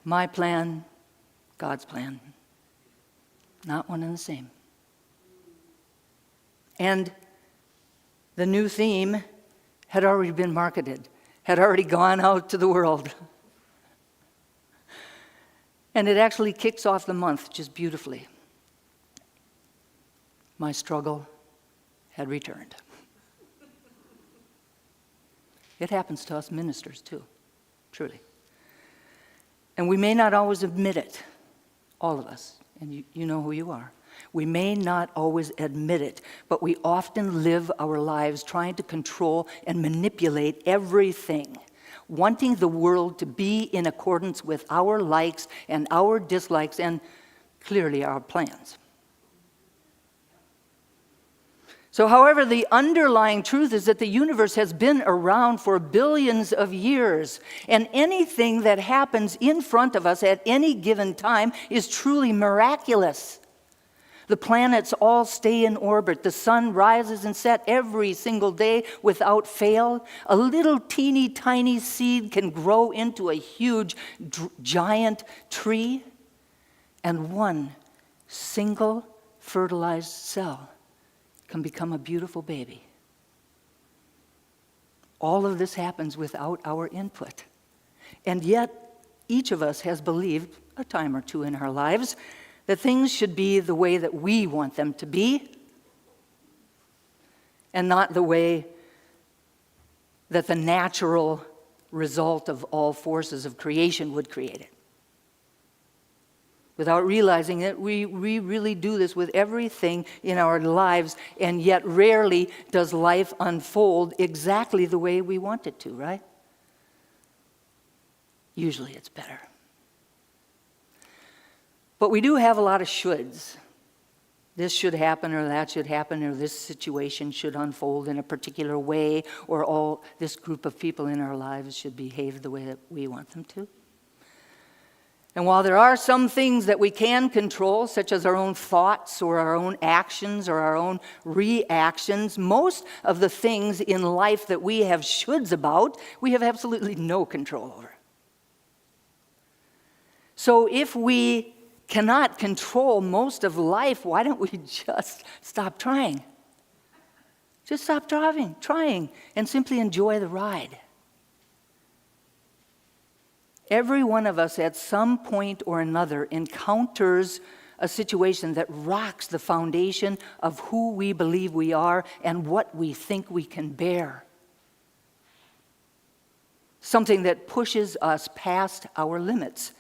My plan, God's plan. Not one and the same. And the new theme had already been marketed, had already gone out to the world. And it actually kicks off the month just beautifully. My struggle had returned. It happens to us ministers too, truly. And we may not always admit it, all of us, and you know who you are. We may not always admit it, but we often live our lives trying to control and manipulate everything, wanting the world to be in accordance with our likes and our dislikes and clearly our plans. So, however, the underlying truth is that the universe has been around for billions of years, and anything that happens in front of us at any given time is truly miraculous. The planets all stay in orbit. The sun rises and sets every single day without fail. A little teeny tiny seed can grow into a huge giant tree, and one single fertilized cell can become a beautiful baby. All of this happens without our input. And yet, each of us has believed a time or two in our lives that things should be the way that we want them to be, and not the way that the natural result of all forces of creation would create it. Without realizing it, we really do this with everything in our lives, and yet rarely does life unfold exactly the way we want it to, right? Usually it's better. But we do have a lot of shoulds. This should happen, or that should happen, or this situation should unfold in a particular way, or this group of people in our lives should behave the way that we want them to. And while there are some things that we can control, such as our own thoughts or our own actions or our own reactions, most of the things in life that we have shoulds about, we have absolutely no control over. So if we cannot control most of life, why don't we just stop trying? Just stop trying, and simply enjoy the ride. Every one of us at some point or another encounters a situation that rocks the foundation of who we believe we are and what we think we can bear. Something that pushes us past our limits.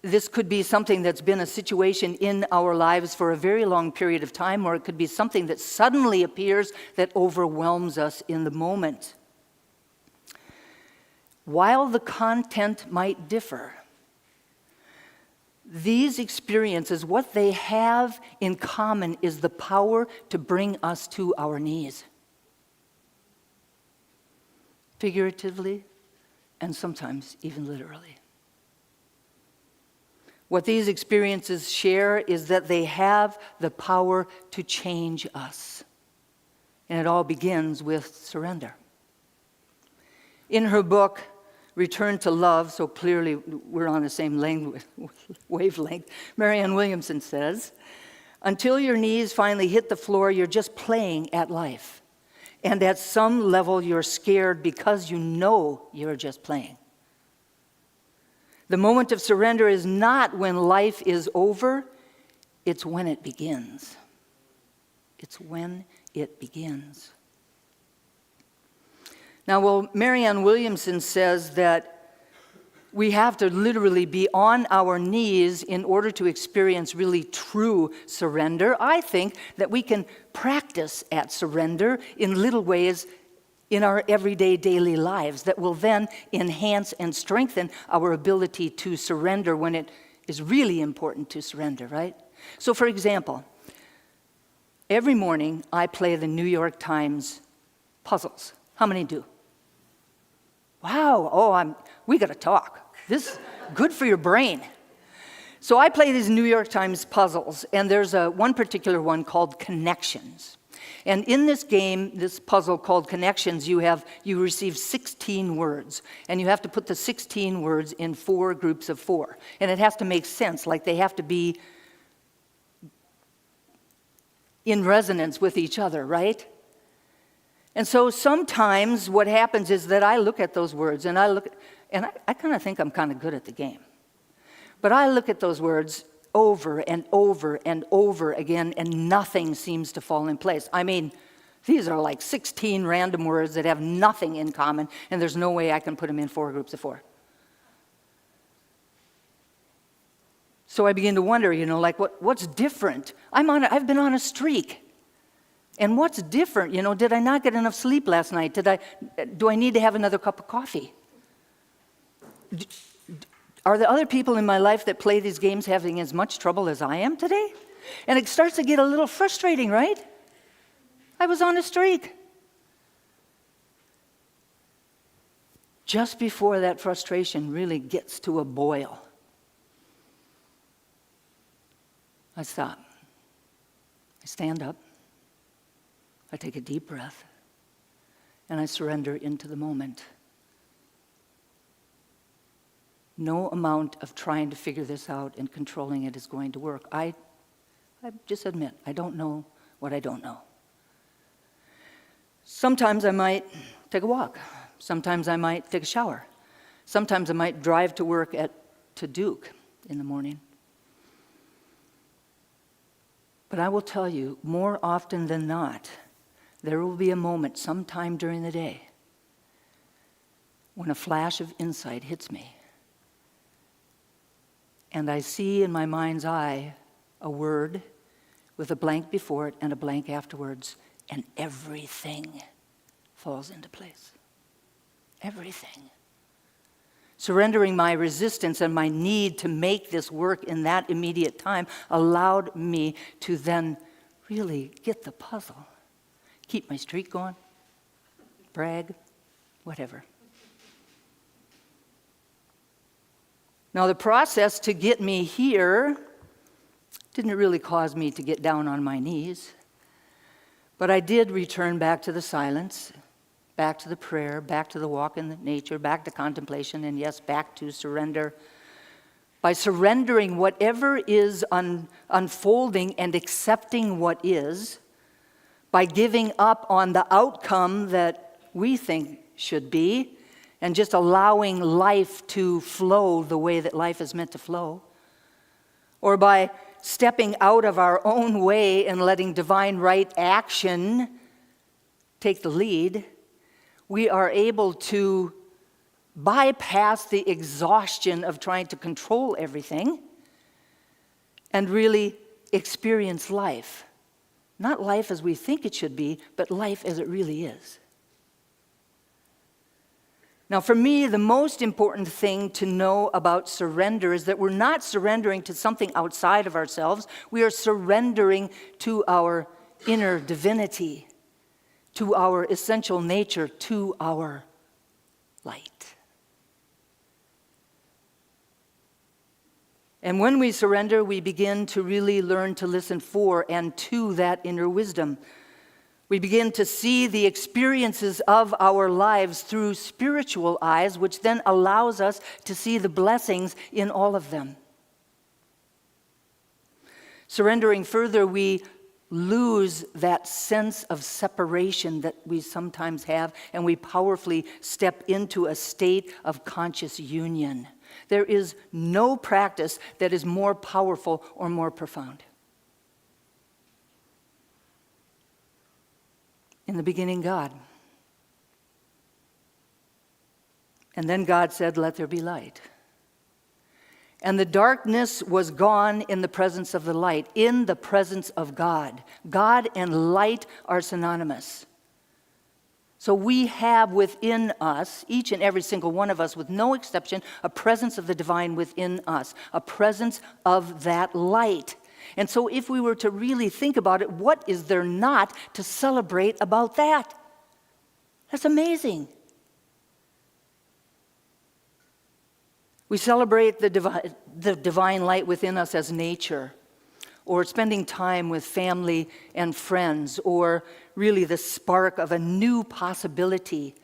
This could be something that's been a situation in our lives for a very long period of time, or it could be something that suddenly appears that overwhelms us in the moment. While the content might differ, these experiences, what they have in common is the power to bring us to our knees. Figuratively, and sometimes even literally. What these experiences share is that they have the power to change us. And it all begins with surrender. In her book, Return to Love, so clearly we're on the same wavelength, Marianne Williamson says, until your knees finally hit the floor, you're just playing at life. And at some level, you're scared because you know you're just playing. The moment of surrender is not when life is over, it's when it begins. It's when it begins. Now, well, Marianne Williamson says that we have to literally be on our knees in order to experience really true surrender. I think that we can practice at surrender in little ways in our everyday daily lives that will then enhance and strengthen our ability to surrender when it is really important to surrender, right? So, for example, every morning I play the New York Times puzzles. How many do? Wow, we got to talk. This is good for your brain. So I play these New York Times puzzles, and there's one particular one called Connections. And in this game, this puzzle called Connections, you receive 16 words. And you have to put the 16 words in 4 groups of 4. And it has to make sense, like they have to be in resonance with each other, right? And so sometimes what happens is that I look at those words, and I kind of think I'm kind of good at the game. But I look at those words over and over and over again, and nothing seems to fall in place. I mean, these are like 16 random words that have nothing in common, and there's no way I can put them in 4 groups of 4. So I begin to wonder, like what's different? I've been on a streak. And what's different? Did I not get enough sleep last night? Do I need to have another cup of coffee? Are the other people in my life that play these games having as much trouble as I am today? And it starts to get a little frustrating, right? I was on a streak. Just before that frustration really gets to a boil, I stop. I stand up. I take a deep breath. And I surrender into the moment. No amount of trying to figure this out and controlling it is going to work. I just admit, I don't know what I don't know. Sometimes I might take a walk. Sometimes I might take a shower. Sometimes I might drive to work to Duke in the morning. But I will tell you, more often than not, there will be a moment sometime during the day when a flash of insight hits me. And I see in my mind's eye a word with a blank before it and a blank afterwards, and everything falls into place. Everything. Surrendering my resistance and my need to make this work in that immediate time allowed me to then really get the puzzle. Keep my streak going, brag, whatever. Now, the process to get me here didn't really cause me to get down on my knees, but I did return back to the silence, back to the prayer, back to the walk in nature, back to contemplation, and yes, back to surrender by surrendering whatever is unfolding and accepting what is, by giving up on the outcome that we think should be, and just allowing life to flow the way that life is meant to flow, or by stepping out of our own way and letting divine right action take the lead, we are able to bypass the exhaustion of trying to control everything and really experience life. Not life as we think it should be, but life as it really is. Now, for me, the most important thing to know about surrender is that we're not surrendering to something outside of ourselves. We are surrendering to our inner divinity, to our essential nature, to our light. And when we surrender, we begin to really learn to listen for and to that inner wisdom. We begin to see the experiences of our lives through spiritual eyes, which then allows us to see the blessings in all of them. Surrendering further, we lose that sense of separation that we sometimes have, and we powerfully step into a state of conscious union. There is no practice that is more powerful or more profound. In the beginning, God. And then God said, "Let there be light." And the darkness was gone in the presence of the light, in the presence of God. God and light are synonymous. So we have within us, each and every single one of us, with no exception, a presence of the divine within us, a presence of that light. And so if we were to really think about it, what is there not to celebrate about that? That's amazing. We celebrate the divine light within us as nature, or spending time with family and friends, or really the spark of a new possibility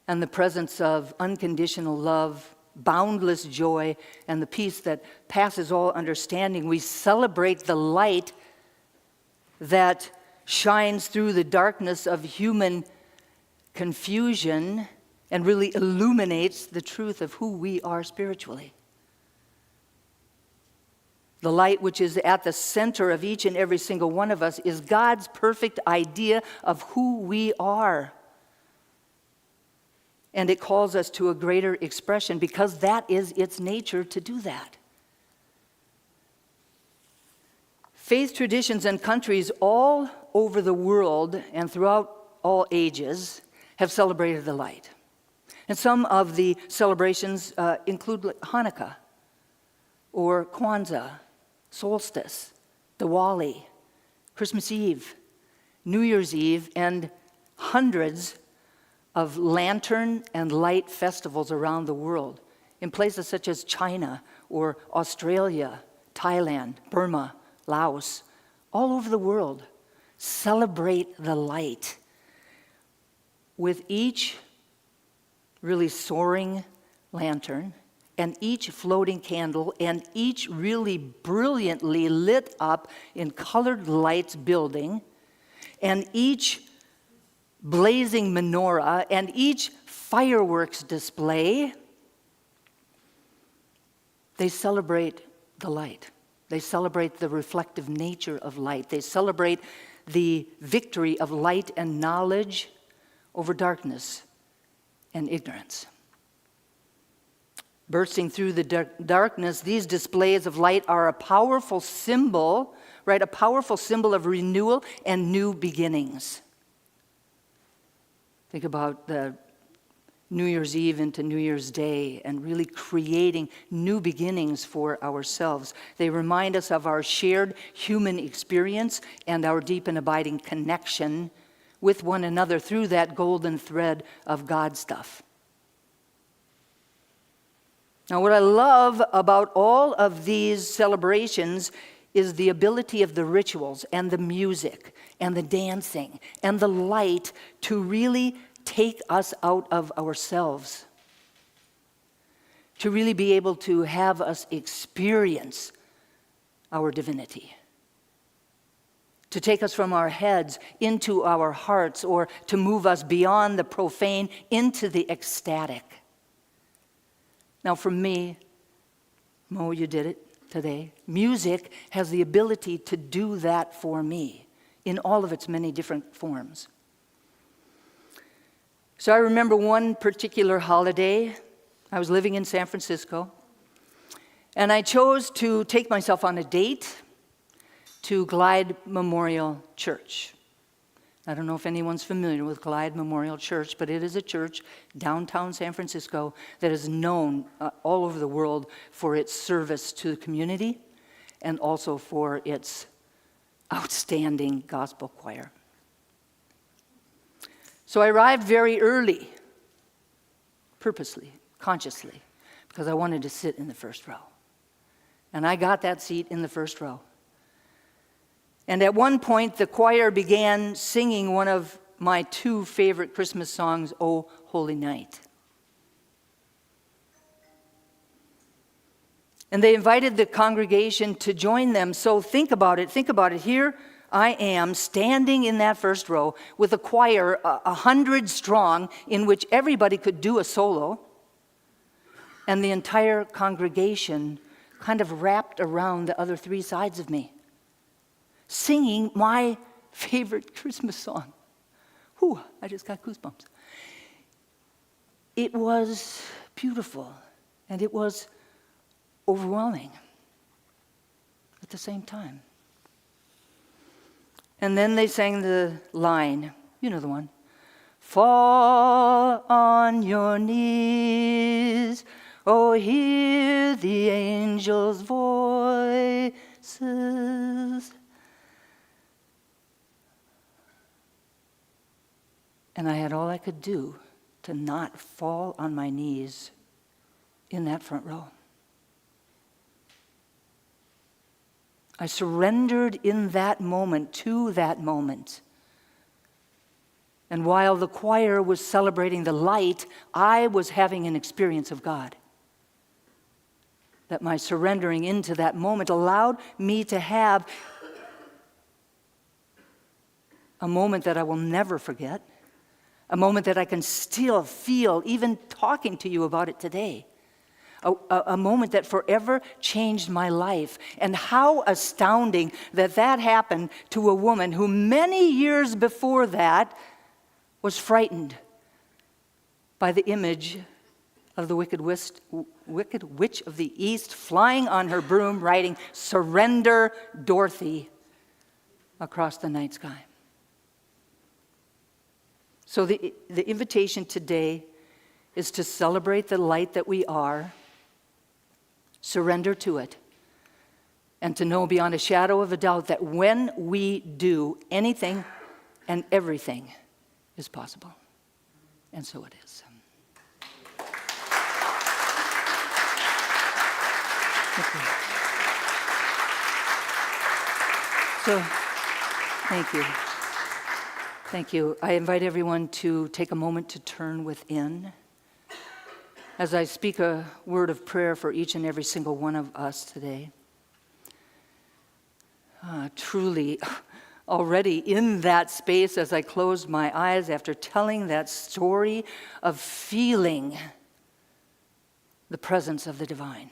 and the presence of unconditional love, boundless joy, and the peace that passes all understanding. We celebrate the light that shines through the darkness of human confusion and really illuminates the truth of who we are spiritually. The light which is at the center of each and every single one of us is God's perfect idea of who we are. And it calls us to a greater expression because that is its nature to do that. Faith traditions and countries all over the world and throughout all ages have celebrated the light. And some of the celebrations include Hanukkah or Kwanzaa, solstice, Diwali, Christmas Eve, New Year's Eve, and hundreds of lantern and light festivals around the world in places such as China or Australia, Thailand, Burma, Laos, all over the world. Celebrate the light with each really soaring lantern and each floating candle and each really brilliantly lit up in colored lights building and each blazing menorah and each fireworks display. They celebrate the light. They celebrate the reflective nature of light. They celebrate the victory of light and knowledge over darkness and ignorance. Bursting through the darkness, these displays of light are a powerful symbol, right? A powerful symbol of renewal and new beginnings. Think about the New Year's Eve into New Year's Day and really creating new beginnings for ourselves. They remind us of our shared human experience and our deep and abiding connection with one another through that golden thread of God stuff. Now, what I love about all of these celebrations is the ability of the rituals and the music and the dancing and the light to really take us out of ourselves. to really be able to have us experience our divinity, to take us from our heads into our hearts, or to move us beyond the profane into the ecstatic. Now for me, Mo, you did it today. Music has the ability to do that for me in all of its many different forms. So I remember one particular holiday. I was living in San Francisco, and I chose to take myself on a date to Glide Memorial Church. I don't know if anyone's familiar with Glide Memorial Church, but it is a church downtown San Francisco that is known all over the world for its service to the community and also for its outstanding gospel choir. So I arrived very early, purposely, consciously, because I wanted to sit in the first row. And I got that seat in the first row. And at one point, the choir began singing one of my two favorite Christmas songs, "O Holy Night." And they invited the congregation to join them. So think about it. Here I am standing in that first row with a choir 100 strong, in which everybody could do a solo. And the entire congregation kind of wrapped around the other three sides of me, singing my favorite Christmas song. Whew, I just got goosebumps. It was beautiful, and it was overwhelming at the same time. And then they sang the line, you know the one. Fall on your knees, oh, hear the angels' voices. And I had all I could do to not fall on my knees in that front row. I surrendered in that moment to that moment. And while the choir was celebrating the light, I was having an experience of God. That my surrendering into that moment allowed me to have a moment that I will never forget. A moment that I can still feel, even talking to you about it today. A moment that forever changed my life. And how astounding that that happened to a woman who many years before that was frightened by the image of the wicked witch of the East flying on her broom, writing, "Surrender, Dorothy," across the night sky. So the invitation today is to celebrate the light that we are, surrender to it, and to know beyond a shadow of a doubt that when we do, anything and everything is possible. And so it is. Okay. So, thank you. Thank you. I invite everyone to take a moment to turn within as I speak a word of prayer for each and every single one of us today. Truly, already in that space as I closed my eyes after telling that story of feeling the presence of the divine.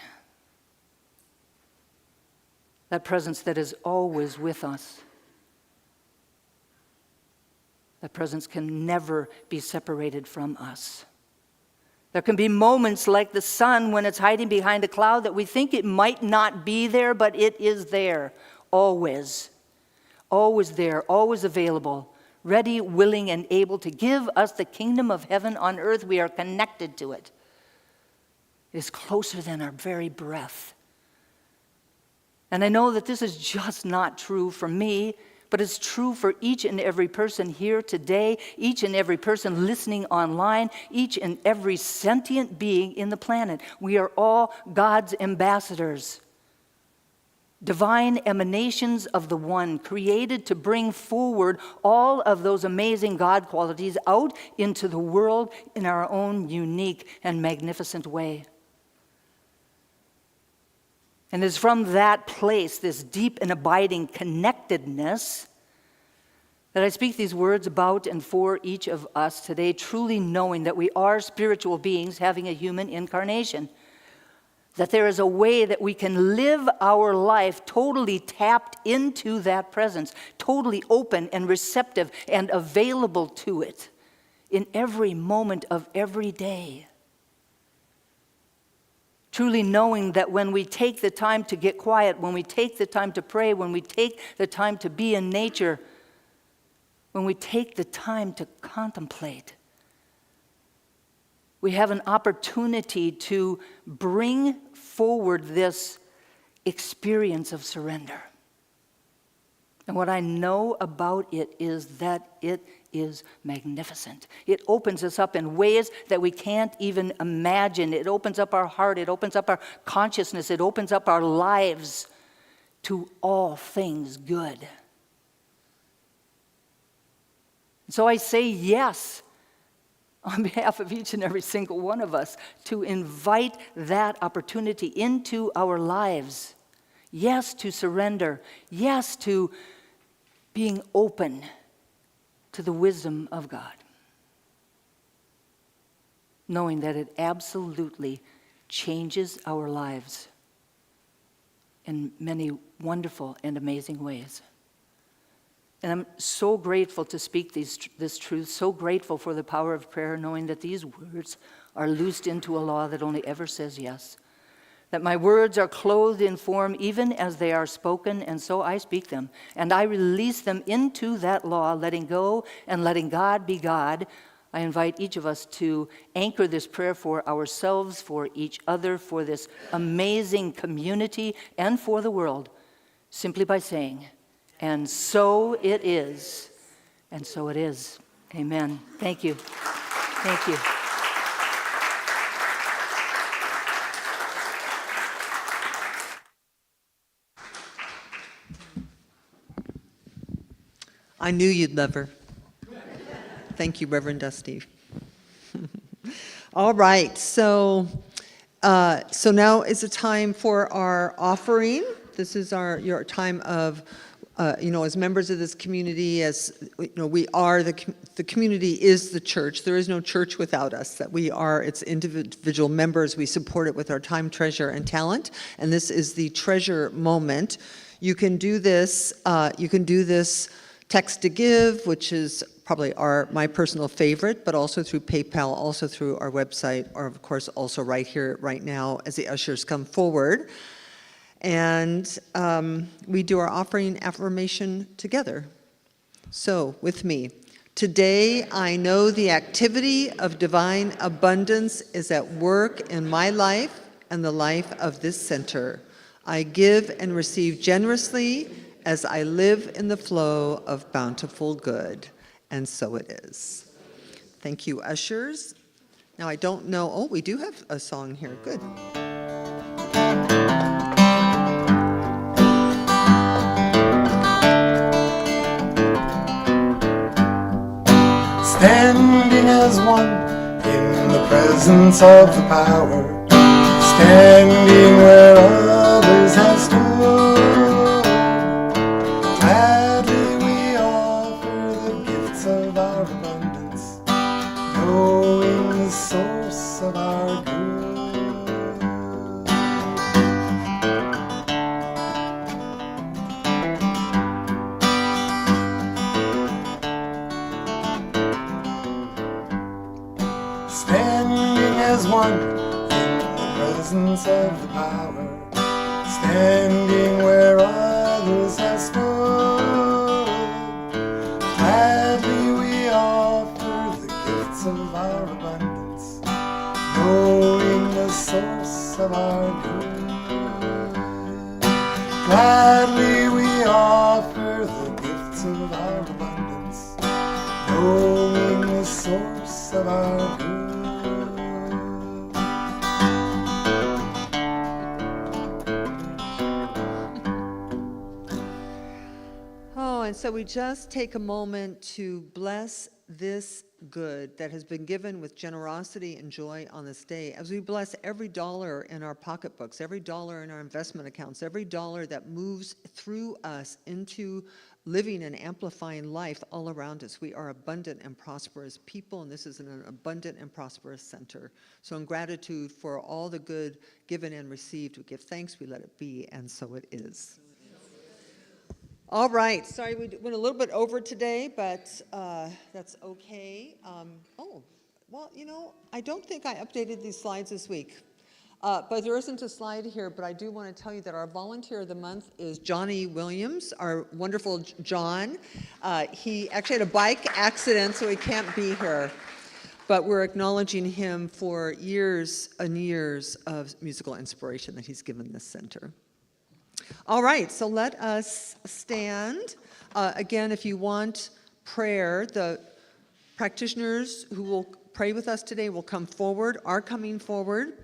That presence that is always with us. That presence can never be separated from us. There can be moments like the sun when it's hiding behind a cloud that we think it might not be there, but it is there, always. Always there, always available, ready, willing, and able to give us the kingdom of heaven on earth. We are connected to it. It is closer than our very breath. And I know that this is just not true for me, but it's true for each and every person here today, each and every person listening online, each and every sentient being in the planet. We are all God's ambassadors, divine emanations of the One, created to bring forward all of those amazing God qualities out into the world in our own unique and magnificent way. And it's from that place, this deep and abiding connectedness, that I speak these words about and for each of us today, truly knowing that we are spiritual beings having a human incarnation. That there is a way that we can live our life totally tapped into that presence, totally open and receptive and available to it in every moment of every day. Truly knowing that when we take the time to get quiet, when we take the time to pray, when we take the time to be in nature, when we take the time to contemplate, we have an opportunity to bring forward this experience of surrender. And what I know about it is that it is magnificent. It opens us up in ways that we can't even imagine. It opens up our heart. It opens up our consciousness. It opens up our lives to all things good. So I say yes on behalf of each and every single one of us to invite that opportunity into our lives. Yes, to surrender. Yes, to being open to the wisdom of God. Knowing that it absolutely changes our lives in many wonderful and amazing ways. And I'm so grateful to speak this truth, so grateful for the power of prayer, knowing that these words are loosed into a law that only ever says yes. That my words are clothed in form even as they are spoken, and so I speak them. And I release them into that law, letting go and letting God be God. I invite each of us to anchor this prayer for ourselves, for each other, for this amazing community, and for the world, simply by saying, and so it is, and so it is. Amen. Thank you. Thank you. I knew you'd love her. Thank you, Reverend Dusty. All right, so now is the time for our offering. This is your time of, as members of this community, as we are the community is the church. There is no church without us. That we are its individual members. We support it with our time, treasure, and talent. And this is the treasure moment. You can do this. Text to give, which is probably my personal favorite, but also through PayPal, also through our website, or of course also right here, right now, as the ushers come forward. And we do our offering affirmation together. So, with me. Today, I know the activity of divine abundance is at work in my life and the life of this center. I give and receive generously as I live in the flow of bountiful good. And so it is. Thank you, ushers. Now, I don't know, we do have a song here. Good. Standing as one in the presence of the power, standing where others have stood. Gladly we offer the gifts of our abundance, knowing the source of our good. Standing as one in the presence of the power, standing where others have stood. Gladly we offer the gifts of our abundance, knowing the source of our good. Gladly we offer the gifts of our abundance, knowing the source of our good. And so we just take a moment to bless this good that has been given with generosity and joy on this day, as we bless every dollar in our pocketbooks, every dollar in our investment accounts, every dollar that moves through us into living and amplifying life all around us. We are abundant and prosperous people, and this is an abundant and prosperous center. So in gratitude for all the good given and received, we give thanks, we let it be, and so it is. All right, sorry we went a little bit over today, but that's okay. Well, you know, I don't think I updated these slides this week. But there isn't a slide here, but I do want to tell you that our volunteer of the month is Johnny Williams, our wonderful John. He actually had a bike accident, so he can't be here. But we're acknowledging him for years and years of musical inspiration that he's given this center. All right, so let us stand. Again, if you want prayer, the practitioners who will pray with us today will come forward, are coming forward.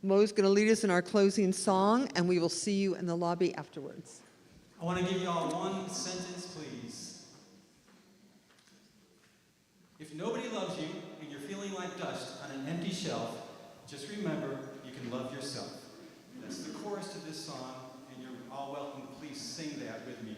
Mo's going to lead us in our closing song, and we will see you in the lobby afterwards. I want to give you all one sentence, please. If nobody loves you and you're feeling like dust on an empty shelf, just remember you can love yourself. That's the chorus to this song, and you're all welcome to please sing that with me.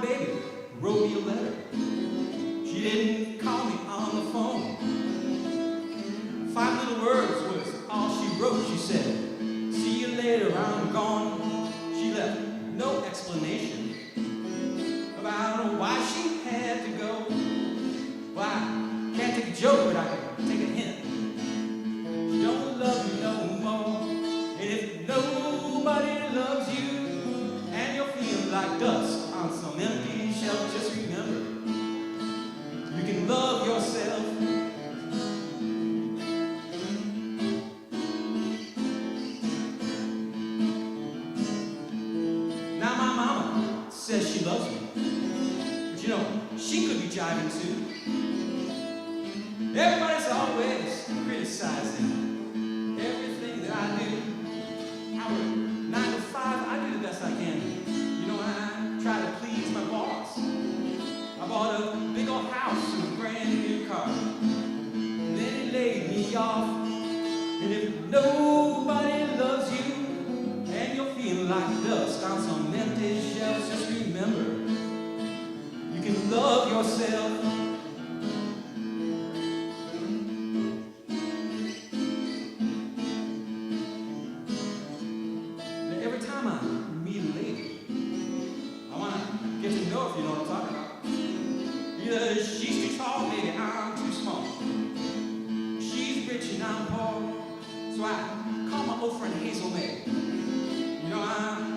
Baby wrote me a letter. She didn't call me on the phone. 5 little words was all she wrote. She said, "See you later, I'm gone." She left no explanation about why she had to go. Well, I can't take a joke, but I can take a hint. She don't love me no more. And if nobody loves you and you're feeling like dust on some empty shelf, just remember, you can love yourself. Now my mama says she loves me, but you know, she could be jiving too. Everybody's always criticizing everything that I do. I work 9 to 5, I do the best I can. You know, I try to please my boss. I bought a big old house and a brand new car. And then he laid me off. And if nobody loves you and you're feeling like dust on some empty shelves, just remember, you can love yourself. She's too tall, maybe I'm too small. She's rich and I'm poor, so I call my old friend Hazel May. You know, I'm